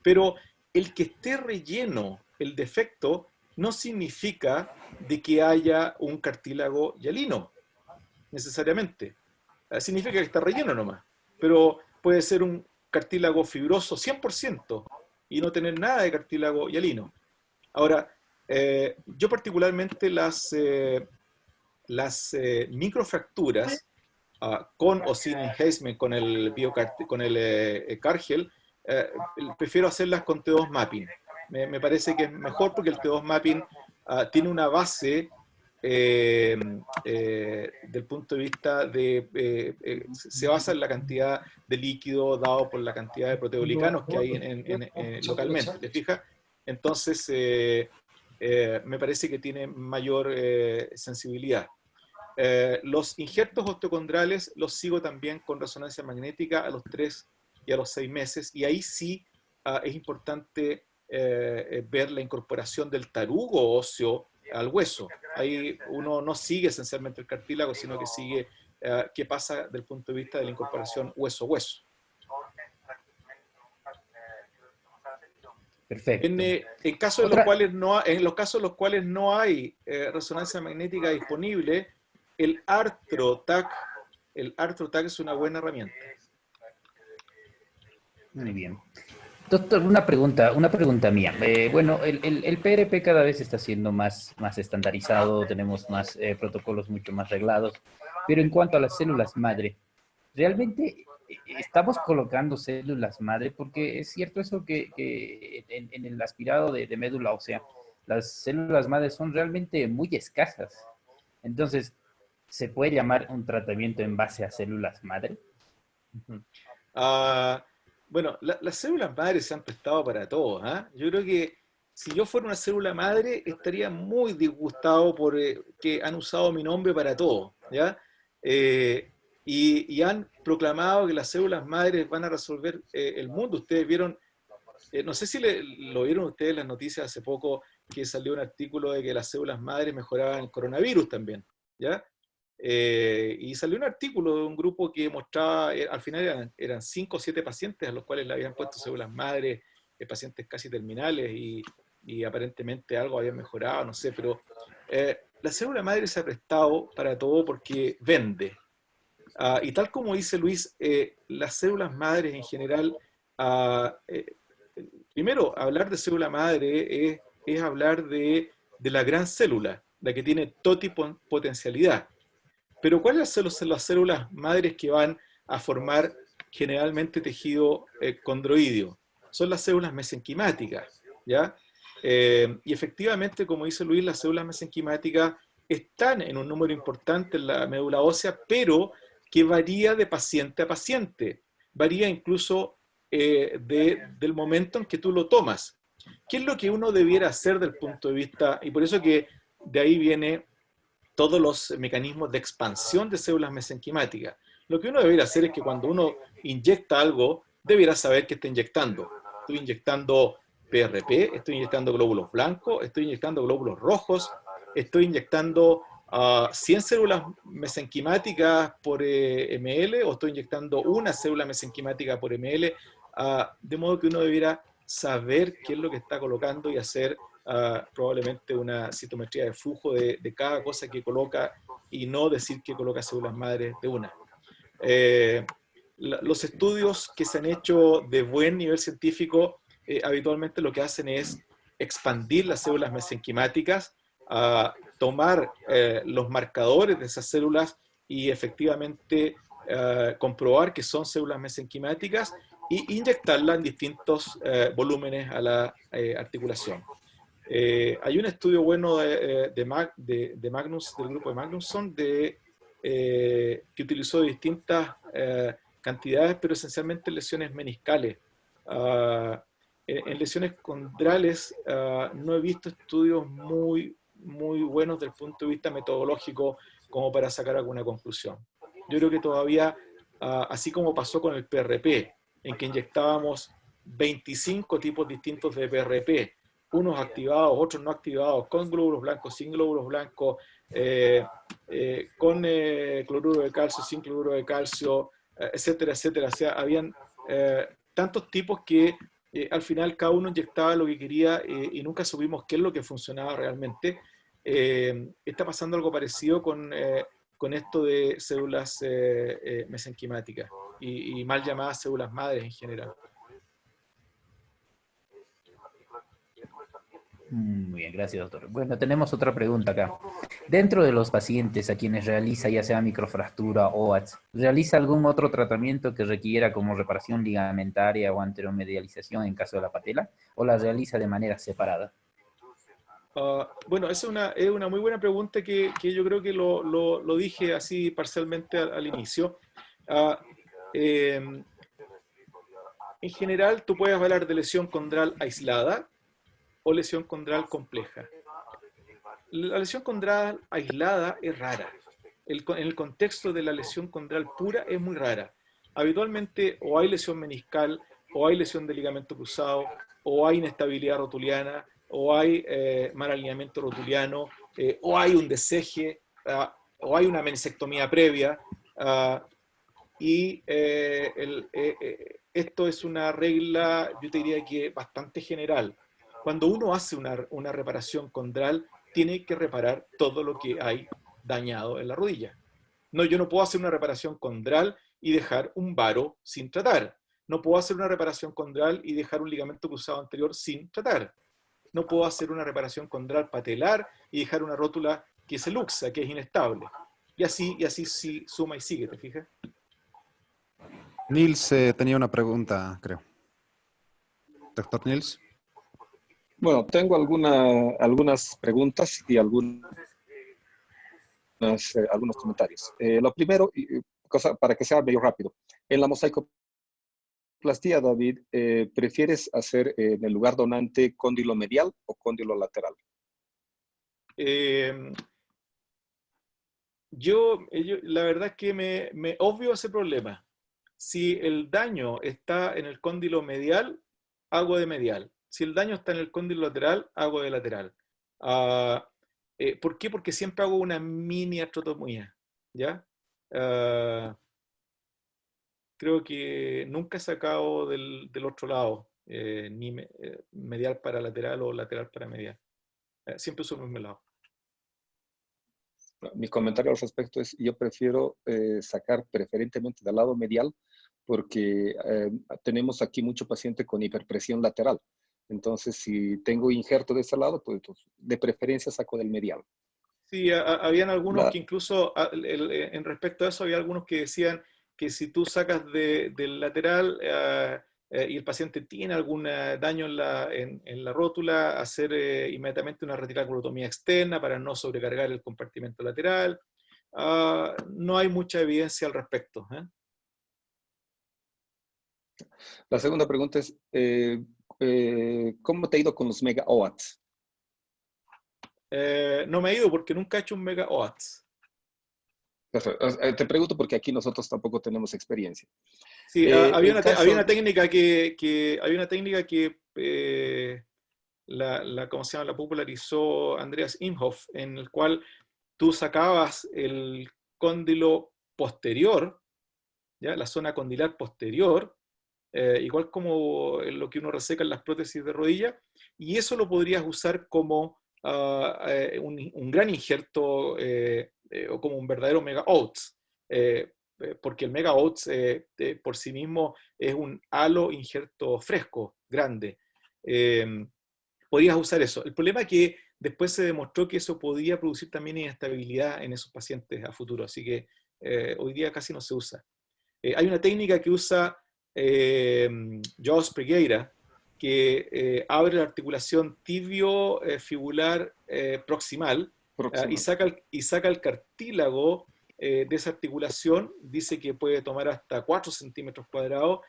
Pero el que esté relleno, el defecto, no significa de que haya un cartílago hialino, necesariamente. Significa que está relleno nomás. Pero puede ser un cartílago fibroso 100% y no tener nada de cartílago hialino. Ahora, yo particularmente las microfracturas, con o sin enhancement, con el Cargel, prefiero hacerlas con T2 mapping. Me parece que es mejor porque el T2 mapping tiene una base del punto de vista se basa en la cantidad de líquido dado por la cantidad de proteoglicanos que hay localmente, ¿te fijas? Entonces, me parece que tiene mayor sensibilidad. Los injertos osteocondrales los sigo también con resonancia magnética a los 3 y a los 6 meses, y ahí sí es importante ver la incorporación del tarugo óseo al hueso. Ahí uno no sigue esencialmente el cartílago, sino que sigue qué pasa desde el punto de vista de la incorporación hueso-hueso. Perfecto. En casos en los casos en los cuales no hay resonancia magnética disponible, el ArthroTac es una buena herramienta. Muy bien. Doctor, una pregunta mía. Bueno, el PRP cada vez está siendo más estandarizado, tenemos más protocolos mucho más reglados, pero en cuanto a las células madre, ¿realmente estamos colocando células madre? Porque es cierto eso que en el aspirado de médula ósea, las células madre son realmente muy escasas. Entonces, ¿se puede llamar un tratamiento en base a células madre? Uh-huh. Bueno, las células madres se han prestado para todo, ¿eh? Yo creo que si yo fuera una célula madre, estaría muy disgustado por que han usado mi nombre para todo, ¿ya? Y han proclamado que las células madres van a resolver el mundo. Ustedes vieron, no sé si lo vieron ustedes en las noticias hace poco, que salió un artículo de que las células madres mejoraban el coronavirus también, ¿ya? Y salió un artículo de un grupo que mostraba, al final eran 5 o 7 pacientes a los cuales le habían puesto células madres, pacientes casi terminales, y aparentemente algo había mejorado, no sé, pero la célula madre se ha prestado para todo porque vende. Y tal como dice Luis, las células madres en general, primero, hablar de célula madre es hablar de la gran célula, la que tiene totipotencialidad. Pero ¿cuáles son las células madres que van a formar generalmente tejido condroidio? Son las células mesenquimáticas, ¿ya? Y efectivamente, como dice Luis, las células mesenquimáticas están en un número importante en la médula ósea, pero que varía de paciente a paciente. Varía incluso del momento en que tú lo tomas. ¿Qué es lo que uno debiera hacer desde el punto de vista? Y por eso que de ahí viene todos los mecanismos de expansión de células mesenquimáticas. Lo que uno debería hacer es que cuando uno inyecta algo, debiera saber qué está inyectando. Estoy inyectando PRP, estoy inyectando glóbulos blancos, estoy inyectando glóbulos rojos, estoy inyectando 100 células mesenquimáticas por ml, o estoy inyectando una célula mesenquimática por ml, de modo que uno debiera saber qué es lo que está colocando y hacer probablemente una citometría de flujo de cada cosa que coloca, y no decir que coloca células madres de una. Los estudios que se han hecho de buen nivel científico habitualmente lo que hacen es expandir las células mesenquimáticas, tomar los marcadores de esas células y efectivamente comprobar que son células mesenquimáticas y inyectarlas en distintos volúmenes a la articulación. Hay un estudio bueno de Magnus, del grupo de Magnusson, que utilizó distintas cantidades, pero esencialmente lesiones meniscales. En lesiones condrales no he visto estudios muy buenos desde el punto de vista metodológico como para sacar alguna conclusión. Yo creo que todavía, así como pasó con el PRP, en que inyectábamos 25 tipos distintos de PRP, unos activados, otros no activados, con glóbulos blancos, sin glóbulos blancos, con cloruro de calcio, sin cloruro de calcio, etcétera, etcétera. O sea, habían tantos tipos que al final cada uno inyectaba lo que quería y nunca supimos qué es lo que funcionaba realmente. Está pasando algo parecido con esto de células mesenquimáticas y mal llamadas células madres en general. Muy bien, gracias, doctor. Bueno, tenemos otra pregunta acá. Dentro de los pacientes a quienes realiza ya sea microfractura o OATS, ¿realiza algún otro tratamiento que requiera como reparación ligamentaria o anteromedialización en caso de la patela? ¿O la realiza de manera separada? Bueno, es una muy buena pregunta que yo creo que lo dije así parcialmente al inicio. En general, tú puedes hablar de lesión condral aislada o lesión condral compleja. La lesión condral aislada es rara. En el contexto de la lesión condral pura es muy rara. Habitualmente o hay lesión meniscal, o hay lesión de ligamento cruzado, o hay inestabilidad rotuliana, o hay mal alineamiento rotuliano, o hay un deseje, o hay una meniscectomía previa, y esto es una regla, yo te diría que bastante general. Cuando uno hace una reparación condral, tiene que reparar todo lo que hay dañado en la rodilla. No, yo no puedo hacer una reparación condral y dejar un varo sin tratar. No puedo hacer una reparación condral y dejar un ligamento cruzado anterior sin tratar. No puedo hacer una reparación condral patelar y dejar una rótula que se luxa, que es inestable. Y así sí, suma y sigue, ¿te fijas? Nils tenía una pregunta, creo. Doctor Nils. Bueno, tengo algunas preguntas y algunos comentarios. Lo primero, para que sea medio rápido. En la mosaicoplastia, David, ¿prefieres hacer en el lugar donante cóndilo medial o cóndilo lateral? La verdad es que me obvio ese problema. Si el daño está en el cóndilo medial, hago de medial. Si el daño está en el cóndilo lateral, hago de lateral. ¿Por qué? Porque siempre hago una mini artrotomía, ¿ya? Creo que nunca he sacado del otro lado, ni medial para lateral o lateral para medial. Siempre uso el mismo lado. Mi comentario al respecto es, yo prefiero sacar preferentemente del lado medial porque tenemos aquí mucho paciente con hiperpresión lateral. Entonces, si tengo injerto de ese lado, pues de preferencia saco del medial. Sí, habían algunos que incluso, en respecto a eso, había algunos que decían que si tú sacas del lateral y el paciente tiene algún daño en la rótula, hacer inmediatamente una reticulotomía externa para no sobrecargar el compartimento lateral. No hay mucha evidencia al respecto. La segunda pregunta es, ¿cómo te ha ido con los mega OATs? No me he ido porque nunca he hecho un mega OATS. Te pregunto porque aquí nosotros tampoco tenemos experiencia. Sí, había una técnica que ¿cómo se llama? La popularizó Andreas Imhoff, en el cual tú sacabas el cóndilo posterior, ¿ya? La zona condilar posterior, igual como lo que uno reseca en las prótesis de rodilla, y eso lo podrías usar como un gran injerto o como un verdadero mega oats, porque el mega oats por sí mismo es un halo injerto fresco, grande. Podrías usar eso. El problema es que después se demostró que eso podía producir también inestabilidad en esos pacientes a futuro, así que hoy día casi no se usa. Hay una técnica que usa João Pereira, que abre la articulación tibio-fibular proximal y saca el cartílago de esa articulación. Dice que puede tomar hasta 4 centímetros cuadrados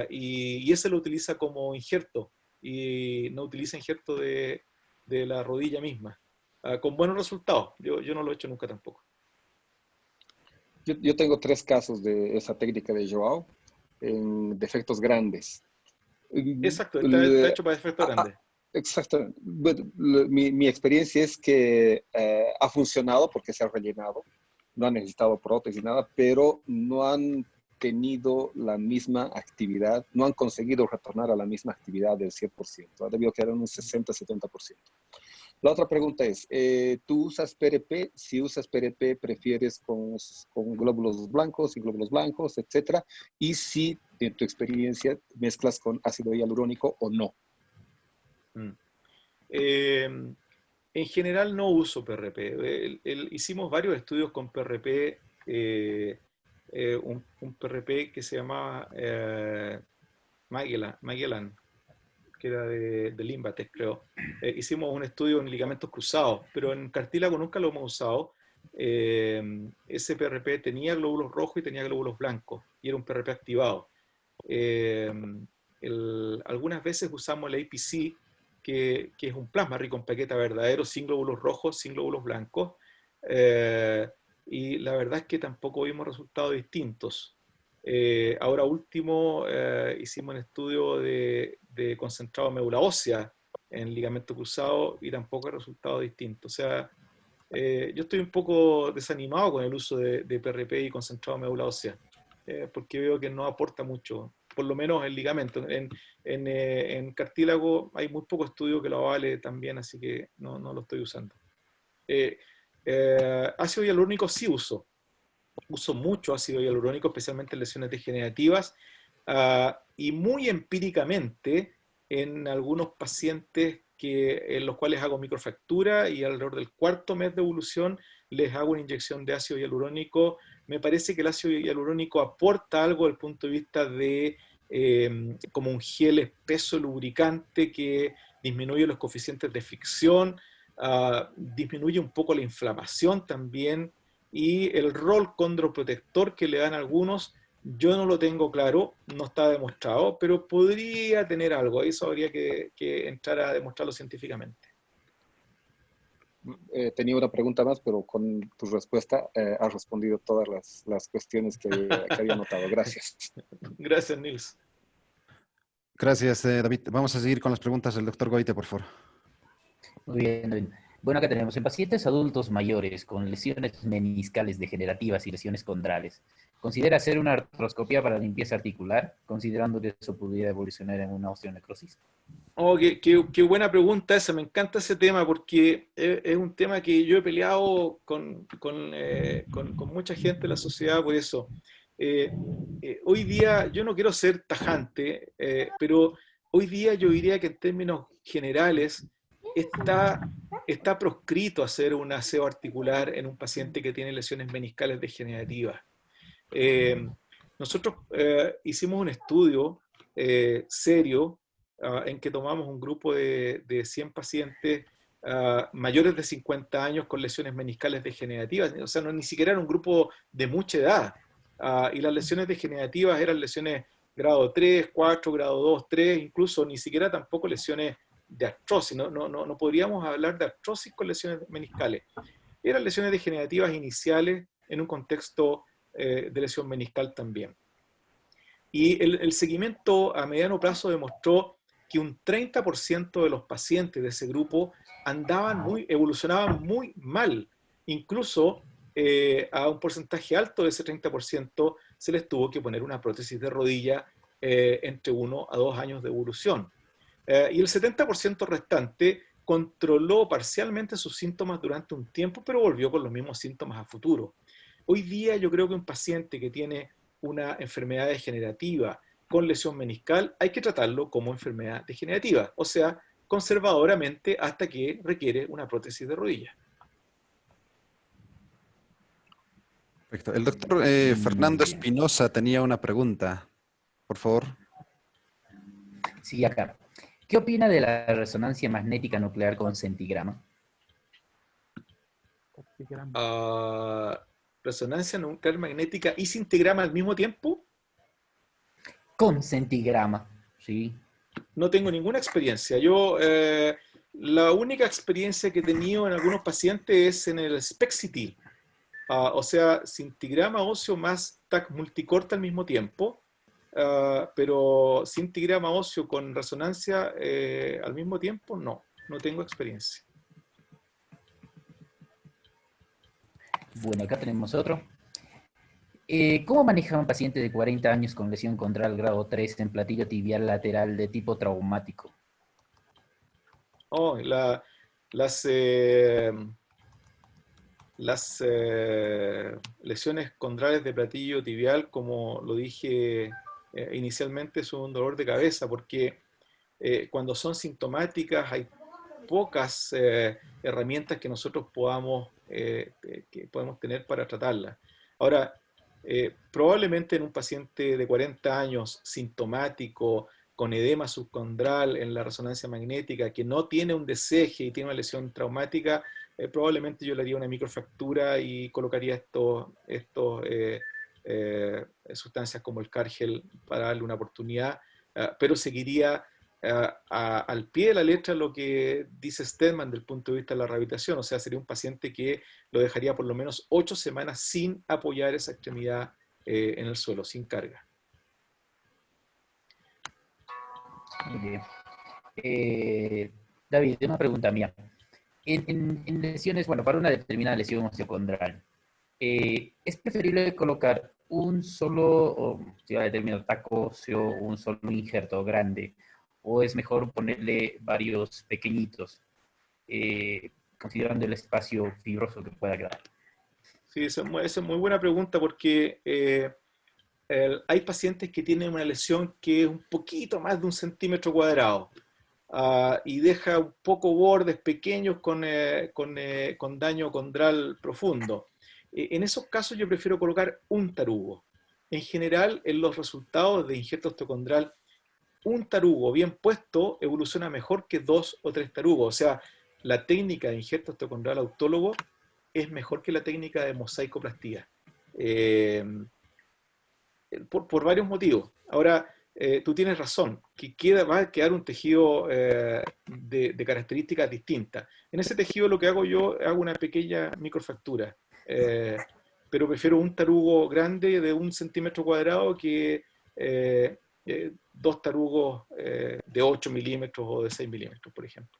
y ese lo utiliza como injerto y no utiliza injerto de la rodilla misma, con buenos resultados. Yo no lo he hecho nunca tampoco. Yo tengo 3 casos de esa técnica de Joao en defectos grandes. Exacto, está hecho para defectos grandes. Exacto. Mi experiencia es que ha funcionado porque se ha rellenado, no han necesitado prótesis, nada, pero no han tenido la misma actividad, no han conseguido retornar a la misma actividad del 100%, ha debido quedar en un 60-70%. La otra pregunta es, ¿tú usas PRP? Si usas PRP, ¿prefieres con glóbulos blancos, sin glóbulos blancos, etcétera? Y si, en tu experiencia, mezclas con ácido hialurónico o no. En general no uso PRP. Hicimos varios estudios con PRP, un PRP que se llamaba Magellan, que era de Limbatex, creo. Hicimos un estudio en ligamentos cruzados, pero en cartílago nunca lo hemos usado. Ese PRP tenía glóbulos rojos y tenía glóbulos blancos, y era un PRP activado. Algunas veces usamos el APC, que es un plasma rico en plaqueta verdadero, sin glóbulos rojos, sin glóbulos blancos, y la verdad es que tampoco vimos resultados distintos. Ahora último hicimos un estudio de concentrado de médula ósea en ligamento cruzado y tampoco hay resultado distinto. O sea, yo estoy un poco desanimado con el uso de PRP y concentrado médula ósea, porque veo que no aporta mucho, por lo menos en ligamento. En cartílago hay muy poco estudio que lo avale también, así que no lo estoy usando. Ácido hialurónico sí uso. Uso mucho ácido hialurónico, especialmente en lesiones degenerativas, y muy empíricamente en algunos pacientes en los cuales hago microfractura y alrededor del cuarto mes de evolución les hago una inyección de ácido hialurónico. Me parece que el ácido hialurónico aporta algo desde el punto de vista de como un gel espeso lubricante que disminuye los coeficientes de fricción, disminuye un poco la inflamación también, y el rol condroprotector que le dan algunos, yo no lo tengo claro, no está demostrado, pero podría tener algo. Eso habría que entrar a demostrarlo científicamente. Tenía una pregunta más, pero con tu respuesta has respondido todas las cuestiones que había notado. Gracias. Gracias, Nils. Gracias, David. Vamos a seguir con las preguntas del doctor Goite, por favor. Muy bien, muy bien. Bueno, acá tenemos en pacientes adultos mayores con lesiones meniscales degenerativas y lesiones condrales. ¿Considera hacer una artroscopía para limpieza articular, considerando que eso pudiera evolucionar en una osteonecrosis? Oh, qué buena pregunta esa, me encanta ese tema porque es un tema que yo he peleado con mucha gente de la sociedad por eso. Hoy día, yo no quiero ser tajante, pero hoy día yo diría que en términos generales está proscrito hacer un aseo articular en un paciente que tiene lesiones meniscales degenerativas. Nosotros hicimos un estudio serio en que tomamos un grupo de 100 pacientes mayores de 50 años con lesiones meniscales degenerativas. O sea, ni siquiera era un grupo de mucha edad. Y las lesiones degenerativas eran lesiones grado 3, 4, grado 2, 3, incluso ni siquiera tampoco lesiones de artrosis. No podríamos hablar de artrosis con lesiones meniscales. Eran lesiones degenerativas iniciales en un contexto de lesión meniscal también. Y el seguimiento a mediano plazo demostró que un 30% de los pacientes de ese grupo evolucionaban muy mal. Incluso a un porcentaje alto de ese 30% se les tuvo que poner una prótesis de rodilla entre 1 a 2 años de evolución. Y el 70% restante controló parcialmente sus síntomas durante un tiempo, pero volvió con los mismos síntomas a futuro. Hoy día yo creo que un paciente que tiene una enfermedad degenerativa con lesión meniscal hay que tratarlo como enfermedad degenerativa, o sea, conservadoramente hasta que requiere una prótesis de rodilla. Perfecto. El doctor Fernando Espinosa tenía una pregunta. Por favor. Sí, acá. ¿Qué opina de la resonancia magnética nuclear con centigrama? Resonancia nuclear magnética y centigrama al mismo tiempo. Con centigrama, sí. No tengo ninguna experiencia. La única experiencia que he tenido en algunos pacientes es en el Spexity, o sea, centigrama óseo más TAC multicorte al mismo tiempo, pero centigrama óseo con resonancia al mismo tiempo, no tengo experiencia. Bueno, acá tenemos otro. ¿Cómo maneja un paciente de 40 años con lesión condral grado 3 en platillo tibial lateral de tipo traumático? Oh, las lesiones condrales de platillo tibial, como lo dije inicialmente, son un dolor de cabeza porque cuando son sintomáticas hay pocas herramientas que nosotros que podemos tener para tratarlas. Ahora, probablemente en un paciente de 40 años sintomático, con edema subcondral en la resonancia magnética, que no tiene un deseje y tiene una lesión traumática, probablemente yo le haría una microfractura y colocaría estos sustancias como el Cargel para darle una oportunidad, pero seguiría al pie de la letra lo que dice Steadman desde el punto de vista de la rehabilitación, o sea, sería un paciente que lo dejaría por lo menos 8 semanas sin apoyar esa extremidad en el suelo, sin carga. Muy bien. David, una pregunta mía. En lesiones, bueno, para una determinada lesión osteocondral, ¿es preferible colocar un solo, si va a determinado taco óseo, un solo injerto grande, o es mejor ponerle varios pequeñitos, considerando el espacio fibroso que pueda quedar? Sí, esa es muy buena pregunta porque hay pacientes que tienen una lesión que es un poquito más de 1 centímetro cuadrado. Y deja un poco bordes pequeños con daño condral profundo. En esos casos yo prefiero colocar un tarugo. En general, en los resultados de injerto osteocondral, un tarugo bien puesto evoluciona mejor que 2 o 3 tarugos. O sea, la técnica de injerto osteocondral autólogo es mejor que la técnica de mosaicoplastía. Eh, por varios motivos. Ahora, tú tienes razón, que va a quedar un tejido de características distintas. En ese tejido lo que hago yo, hago una pequeña microfractura, pero prefiero un tarugo grande de 1 centímetro cuadrado que 2 tarugos de 8 milímetros o de 6 milímetros, por ejemplo.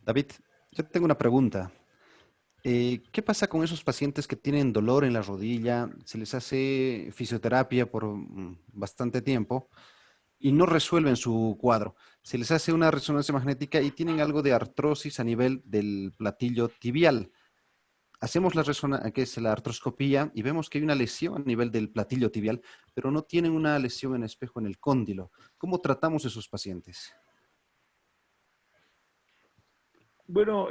David, yo tengo una pregunta. ¿Qué pasa con esos pacientes que tienen dolor en la rodilla? Se les hace fisioterapia por bastante tiempo y no resuelven su cuadro. Se les hace una resonancia magnética y tienen algo de artrosis a nivel del platillo tibial. Hacemos que es la artroscopía y vemos que hay una lesión a nivel del platillo tibial, pero no tienen una lesión en espejo en el cóndilo. ¿Cómo tratamos esos pacientes? Bueno,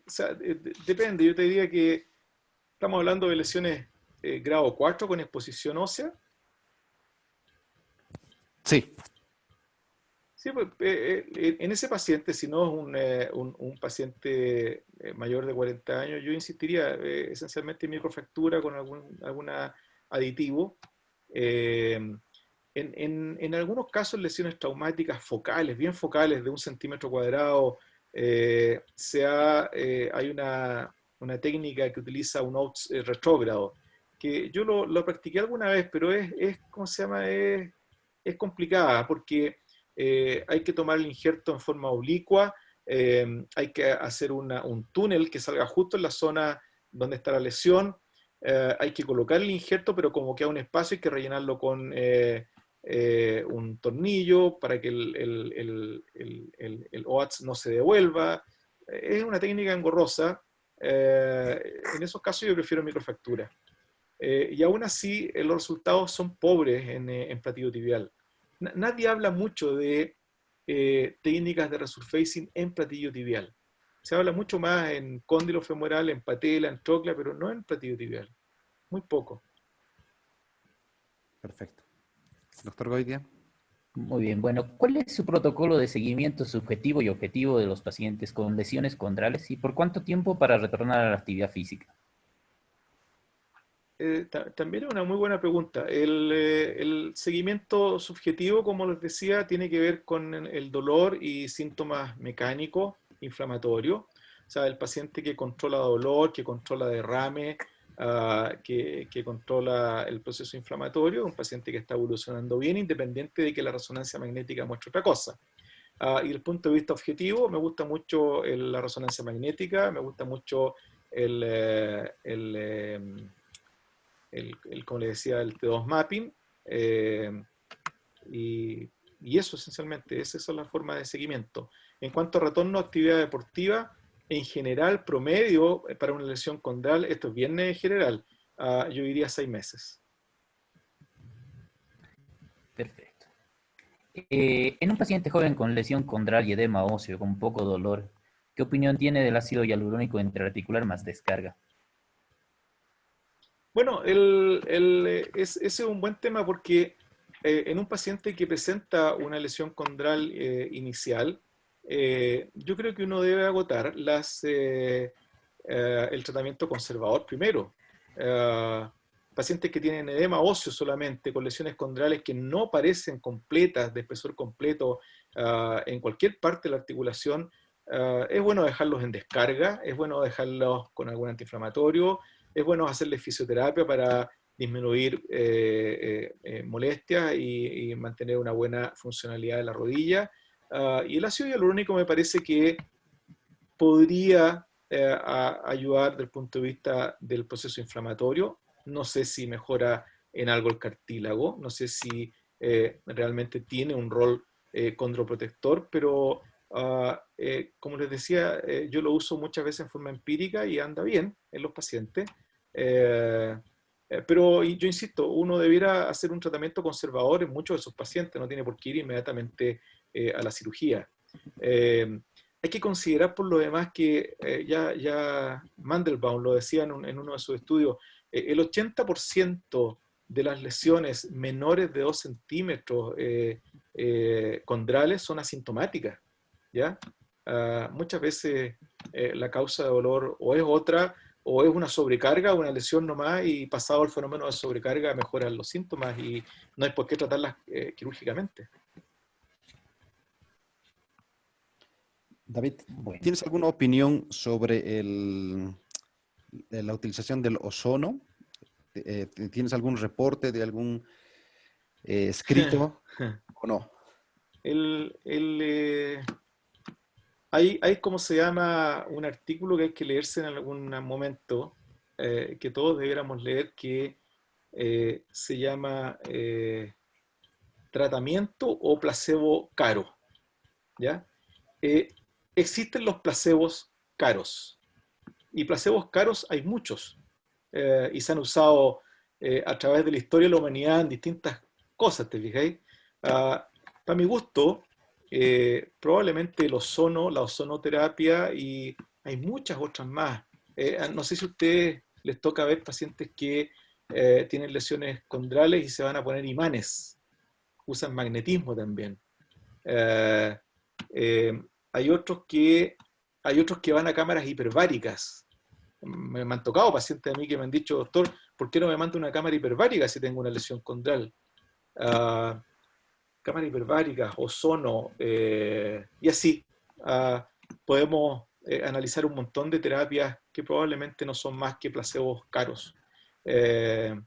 o sea, depende. Yo te diría que estamos hablando de lesiones grado 4 con exposición ósea. Sí, Sí, pues, en ese paciente, si no es un paciente mayor de 40 años, yo insistiría esencialmente en microfractura con algún aditivo. Eh, en algunos casos, lesiones traumáticas focales, bien focales, de 1 centímetro cuadrado, hay una técnica que utiliza un OATS retrógrado, que yo lo practiqué alguna vez, pero ¿cómo se llama? Es complicada porque hay que tomar el injerto en forma oblicua, hay que hacer un túnel que salga justo en la zona donde está la lesión, hay que colocar el injerto, pero como queda un espacio hay que rellenarlo con un tornillo para que el OATS no se devuelva. Es una técnica engorrosa. En esos casos yo prefiero microfractura. Y aún así los resultados son pobres en platillo tibial. Nadie habla mucho de técnicas de resurfacing en platillo tibial. Se habla mucho más en cóndilo femoral, en patela, en trocla, pero no en platillo tibial. Muy poco. perfecto. Doctor Goitia. Muy bien, bueno, ¿cuál es su protocolo de seguimiento subjetivo y objetivo de los pacientes con lesiones condrales y por cuánto tiempo para retornar a la actividad física? También es una muy buena pregunta. El seguimiento subjetivo, como les decía, tiene que ver con el dolor y síntomas mecánicos, inflamatorios. O sea, el paciente que controla dolor, que controla derrame, que controla el proceso inflamatorio, un paciente que está evolucionando bien, independiente de que la resonancia magnética muestre otra cosa. Y desde el punto de vista objetivo, me gusta mucho la resonancia magnética, me gusta mucho el, eh, el, eh, como le decía, el T2 mapping, y, y eso esencialmente, esa es la forma de seguimiento. En cuanto a retorno a actividad deportiva, en general, promedio para una lesión condral, esto es bien general, yo diría 6 meses. Perfecto. En un paciente joven con lesión condral y edema óseo con poco dolor, ¿qué opinión tiene del ácido hialurónico intraarticular más descarga? Bueno, ese es un buen tema porque en un paciente que presenta una lesión condral inicial, yo creo que uno debe agotar el tratamiento conservador primero. Eh, Pacientes que tienen edema óseo solamente, con lesiones condrales que no parecen completas, de espesor completo en cualquier parte de la articulación, es bueno dejarlos en descarga, es bueno dejarlos con algún antiinflamatorio, es bueno hacerles fisioterapia para disminuir molestias y mantener una buena funcionalidad de la rodilla. Y el ácido hialurónico me parece que podría ayudar desde el punto de vista del proceso inflamatorio. No sé si mejora en algo el cartílago, no sé si realmente tiene un rol condroprotector, pero como les decía, yo lo uso muchas veces en forma empírica y anda bien en los pacientes. Pero yo insisto, uno debiera hacer un tratamiento conservador en muchos de sus pacientes, no tiene por qué ir inmediatamente a la cirugía. Hay que considerar por lo demás que ya Mandelbaum lo decía en uno de sus estudios, el 80% de las lesiones menores de 2 centímetros condrales son asintomáticas, ¿ya? Muchas veces la causa de dolor o es otra, o es una sobrecarga, una lesión nomás, y pasado el fenómeno de sobrecarga mejoran los síntomas y no hay por qué tratarlas quirúrgicamente. David, Bueno, ¿tienes alguna opinión sobre la utilización del ozono? ¿Tienes algún reporte de algún escrito o no? Hay como se llama un artículo que hay que leerse en algún momento, que todos debiéramos leer, que se llama Tratamiento o placebo caro, ¿ya? Eh, Existen los placebos caros, y placebos caros hay muchos, y se han usado a través de la historia de la humanidad en distintas cosas, ¿te fijáis? Para mi gusto, probablemente el ozono, la ozonoterapia, y hay muchas otras más. No sé si a ustedes les toca ver pacientes que tienen lesiones condrales y se van a poner imanes, usan magnetismo también. Eh, eh, hay otros que van a cámaras hiperbáricas. Me han tocado pacientes a mí que me han dicho, doctor, ¿por qué no me manda una cámara hiperbárica si tengo una lesión condral? Cámara hiperbárica, ozono, y así. Podemos analizar un montón de terapias que probablemente no son más que placebos caros. Eh,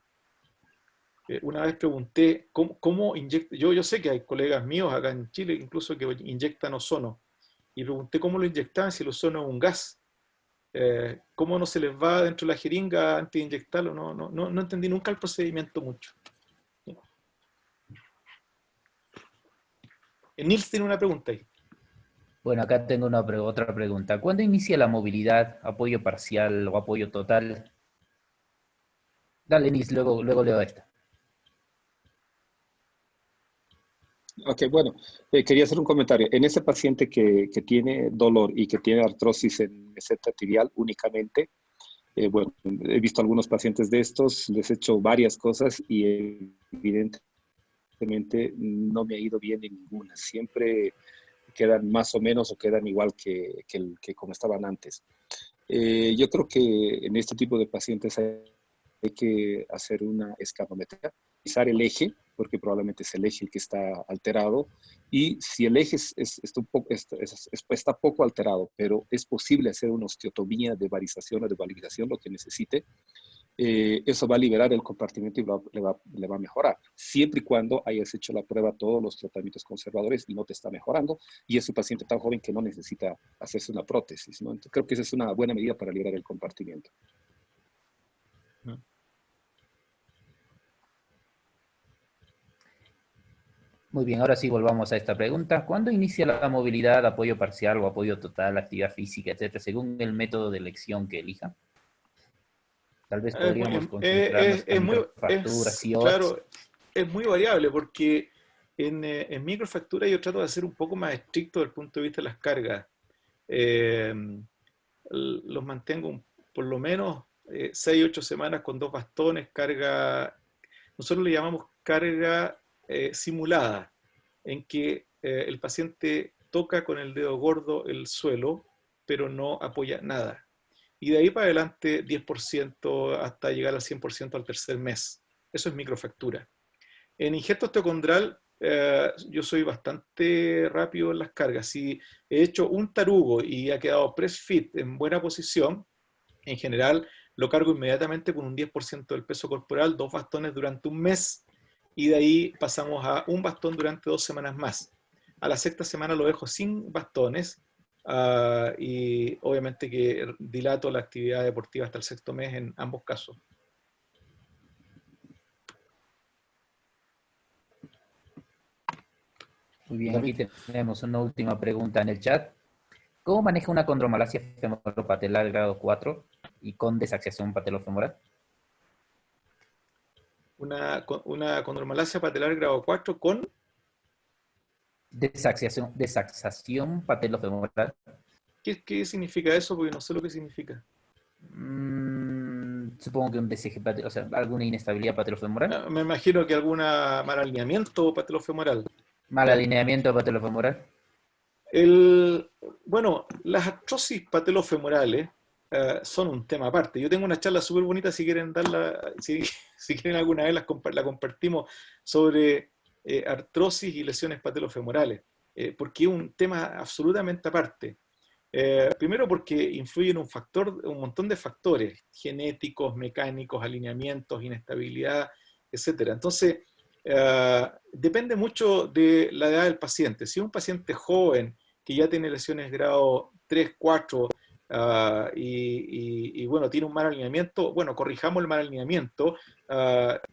una vez pregunté, ¿cómo inyecta? Yo sé que hay colegas míos acá en Chile incluso que inyectan ozono, y pregunté cómo lo inyectaban, si el ozono es un gas. ¿Cómo no se les va dentro de la jeringa antes de inyectarlo? No entendí nunca el procedimiento mucho. Nils tiene una pregunta ahí. bueno, acá tengo otra pregunta. ¿Cuándo inicia la movilidad, apoyo parcial o apoyo total? Dale, Nis, luego leo esta. Ok, bueno, quería hacer un comentario. En ese paciente que tiene dolor y que tiene artrosis en meseta tibial únicamente, bueno, he visto algunos pacientes de estos, les he hecho varias cosas y evidentemente no me ha ido bien en ninguna. Siempre quedan más o menos o quedan igual que como estaban antes. Yo creo que en este tipo de pacientes hay que hacer una escanometría, revisar el eje, porque probablemente es el eje el que está alterado, y si el eje está poco alterado, pero es posible hacer una osteotomía de varización o de validación, lo que necesite, eso va a liberar el compartimento y le va a mejorar, siempre y cuando hayas hecho la prueba, todos los tratamientos conservadores y no te está mejorando, y es un paciente tan joven que no necesita hacerse una prótesis, ¿no? Entonces, creo que esa es una buena medida para liberar el compartimento. Muy bien, ahora sí volvamos a esta pregunta. ¿Cuándo inicia la movilidad, apoyo parcial o apoyo total, actividad física, etcétera, según el método de elección que elija? Tal vez podríamos concentrarnos en microfracturas y claro, otras. es muy variable porque en microfractura yo trato de ser un poco más estricto desde el punto de vista de las cargas. Eh, los mantengo por lo menos 6-8 semanas con 2 bastones, carga, nosotros le llamamos carga simulada, en que el paciente toca con el dedo gordo el suelo, pero no apoya nada. Y de ahí para adelante 10% hasta llegar al 100% al tercer mes. Eso es microfractura. En injerto osteocondral yo soy bastante rápido en las cargas. Si he hecho un tarugo y ha quedado press fit en buena posición, en general lo cargo inmediatamente con un 10% del peso corporal, 2 bastones durante un mes, y de ahí pasamos a un bastón durante 2 semanas más. a la sexta semana lo dejo sin bastones, y obviamente que dilato la actividad deportiva hasta el sexto mes en ambos casos. Muy bien, David. aquí tenemos una última pregunta en el chat. ¿Cómo maneja una condromalacia femoropatelar grado 4 y con desaxiación patelofemoral? Una condromalacia patelar grado 4 con... Desaxación patelofemoral. ¿Qué significa eso? Porque no sé lo que significa. Supongo que un DCG, o sea, alguna inestabilidad patelofemoral. Me imagino que algún mal alineamiento patelofemoral. Mal Ya. alineamiento patelofemoral. Bueno, las artrosis patelofemorales son un tema aparte. Yo tengo una charla súper bonita, si quieren darla, si quieren alguna vez la compartimos, sobre artrosis y lesiones patelofemorales, porque es un tema absolutamente aparte. Primero porque influye en un montón de factores, genéticos, mecánicos, alineamientos, inestabilidad, etcétera. Entonces, depende mucho de la edad del paciente. Si es un paciente joven que ya tiene lesiones grado 3, 4, y bueno, tiene un mal alineamiento, bueno, corrijamos el mal alineamiento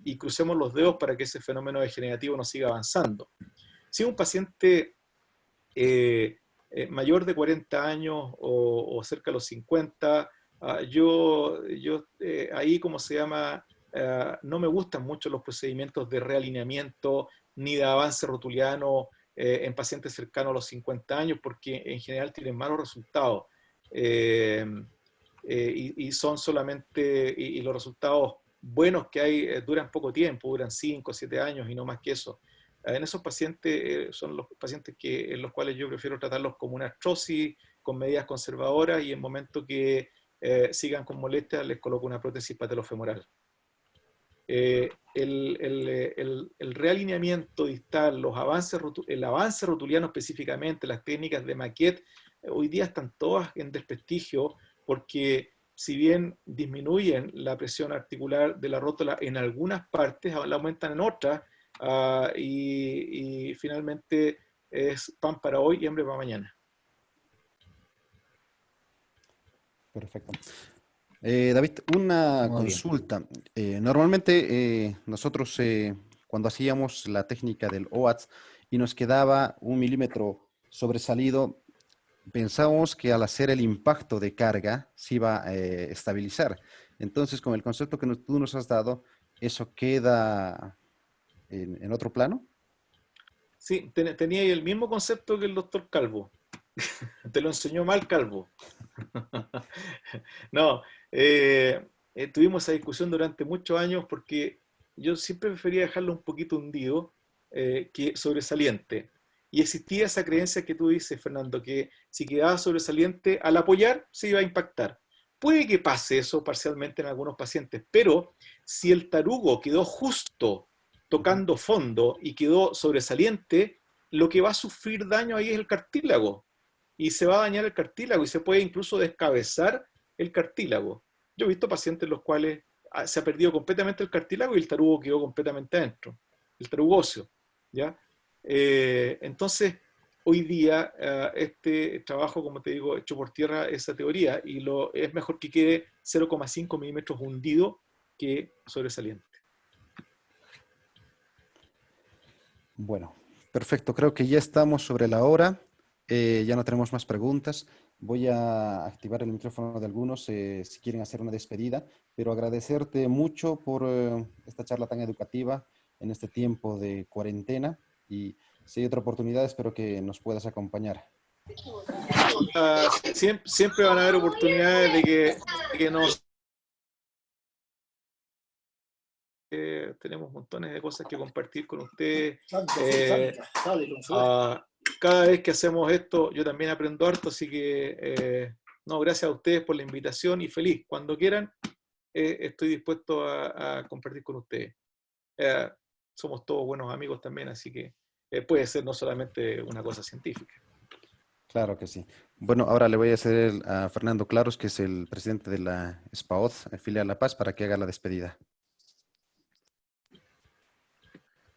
y crucemos los dedos para que ese fenómeno degenerativo no siga avanzando. Si es un paciente mayor de 40 años o cerca de los 50, ahí, como se llama, no me gustan mucho los procedimientos de realineamiento ni de avance rotuliano en pacientes cercanos a los 50 años, porque en general tienen malos resultados. Y son solamente, y los resultados buenos que hay duran poco tiempo, duran 5 o 7 años y no más que eso. En esos pacientes son los pacientes en los cuales yo prefiero tratarlos como una artrosis, con medidas conservadoras, y en momento que sigan con molestias les coloco una prótesis patelofemoral. El realineamiento distal, el avance rotuliano específicamente, las técnicas de Maquet, hoy día están todas en desprestigio, porque si bien disminuyen la presión articular de la rótula en algunas partes, la aumentan en otras, y finalmente es pan para hoy y hambre para mañana. Perfecto. David, una Muy bien. consulta. Normalmente nosotros cuando hacíamos la técnica del OATS y nos quedaba 1 milímetro sobresalido, pensábamos que al hacer el impacto de carga se iba a estabilizar. Entonces, con el concepto que tú nos has dado, ¿eso queda en otro plano? Sí, tenía ahí el mismo concepto que el doctor Calvo. Te lo enseñó mal Calvo. No, tuvimos esa discusión durante muchos años porque yo siempre prefería dejarlo un poquito hundido que sobresaliente. Y existía esa creencia que tú dices, Fernando, que si quedaba sobresaliente, al apoyar se iba a impactar. Puede que pase eso parcialmente en algunos pacientes, pero si el tarugo quedó justo tocando fondo y quedó sobresaliente, lo que va a sufrir daño ahí es el cartílago, y se va a dañar el cartílago y se puede incluso descabezar el cartílago. Yo he visto pacientes en los cuales se ha perdido completamente el cartílago y el tarugo quedó completamente adentro, el tarugo óseo, ¿ya? Entonces, hoy día este trabajo, como te digo, hecho por tierra esa teoría, y es mejor que quede 0,5 milímetros hundido que sobresaliente. Bueno, perfecto. Creo que ya estamos sobre la hora. Ya no tenemos más preguntas. Voy a activar el micrófono de algunos si quieren hacer una despedida, pero agradecerte mucho por esta charla tan educativa en este tiempo de cuarentena, y si hay otra oportunidad espero que nos puedas acompañar. Siempre van a haber oportunidades de que nos... tenemos montones de cosas que compartir con ustedes. Cada vez que hacemos esto, yo también aprendo harto, así que no, gracias a ustedes por la invitación y feliz. Cuando quieran, estoy dispuesto a compartir con ustedes. Somos todos buenos amigos también, así que puede ser no solamente una cosa científica. Claro que sí. Bueno, ahora le voy a hacer a Fernando Claros, que es el presidente de la SPAOZ, filial La Paz, para que haga la despedida.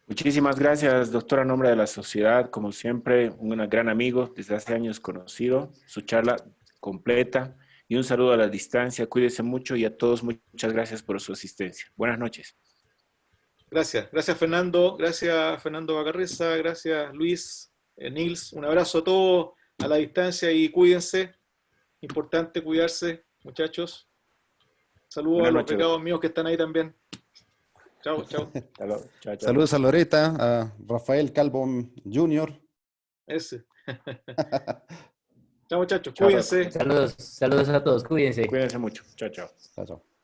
Muchísimas gracias, doctor, a nombre de la sociedad. Como siempre, un gran amigo, desde hace años conocido, su charla completa y un saludo a la distancia. Cuídese mucho y a todos muchas gracias por su asistencia. Buenas noches. Gracias. Gracias, Fernando Bacarreza. Gracias, Luis, Nils. Un abrazo a todos a la distancia y cuídense. Importante cuidarse, muchachos. Saludos Buenas a los noches, becados míos que están ahí también. Chao, chao. Hasta luego. Chao, chao. Saludos a Loreta, a Rafael Calvo Jr. Ese. Chao, muchachos. Chao, Cuídense. Saludos a todos, cuídense. Cuídense mucho. Chao, chao. Chao, chao.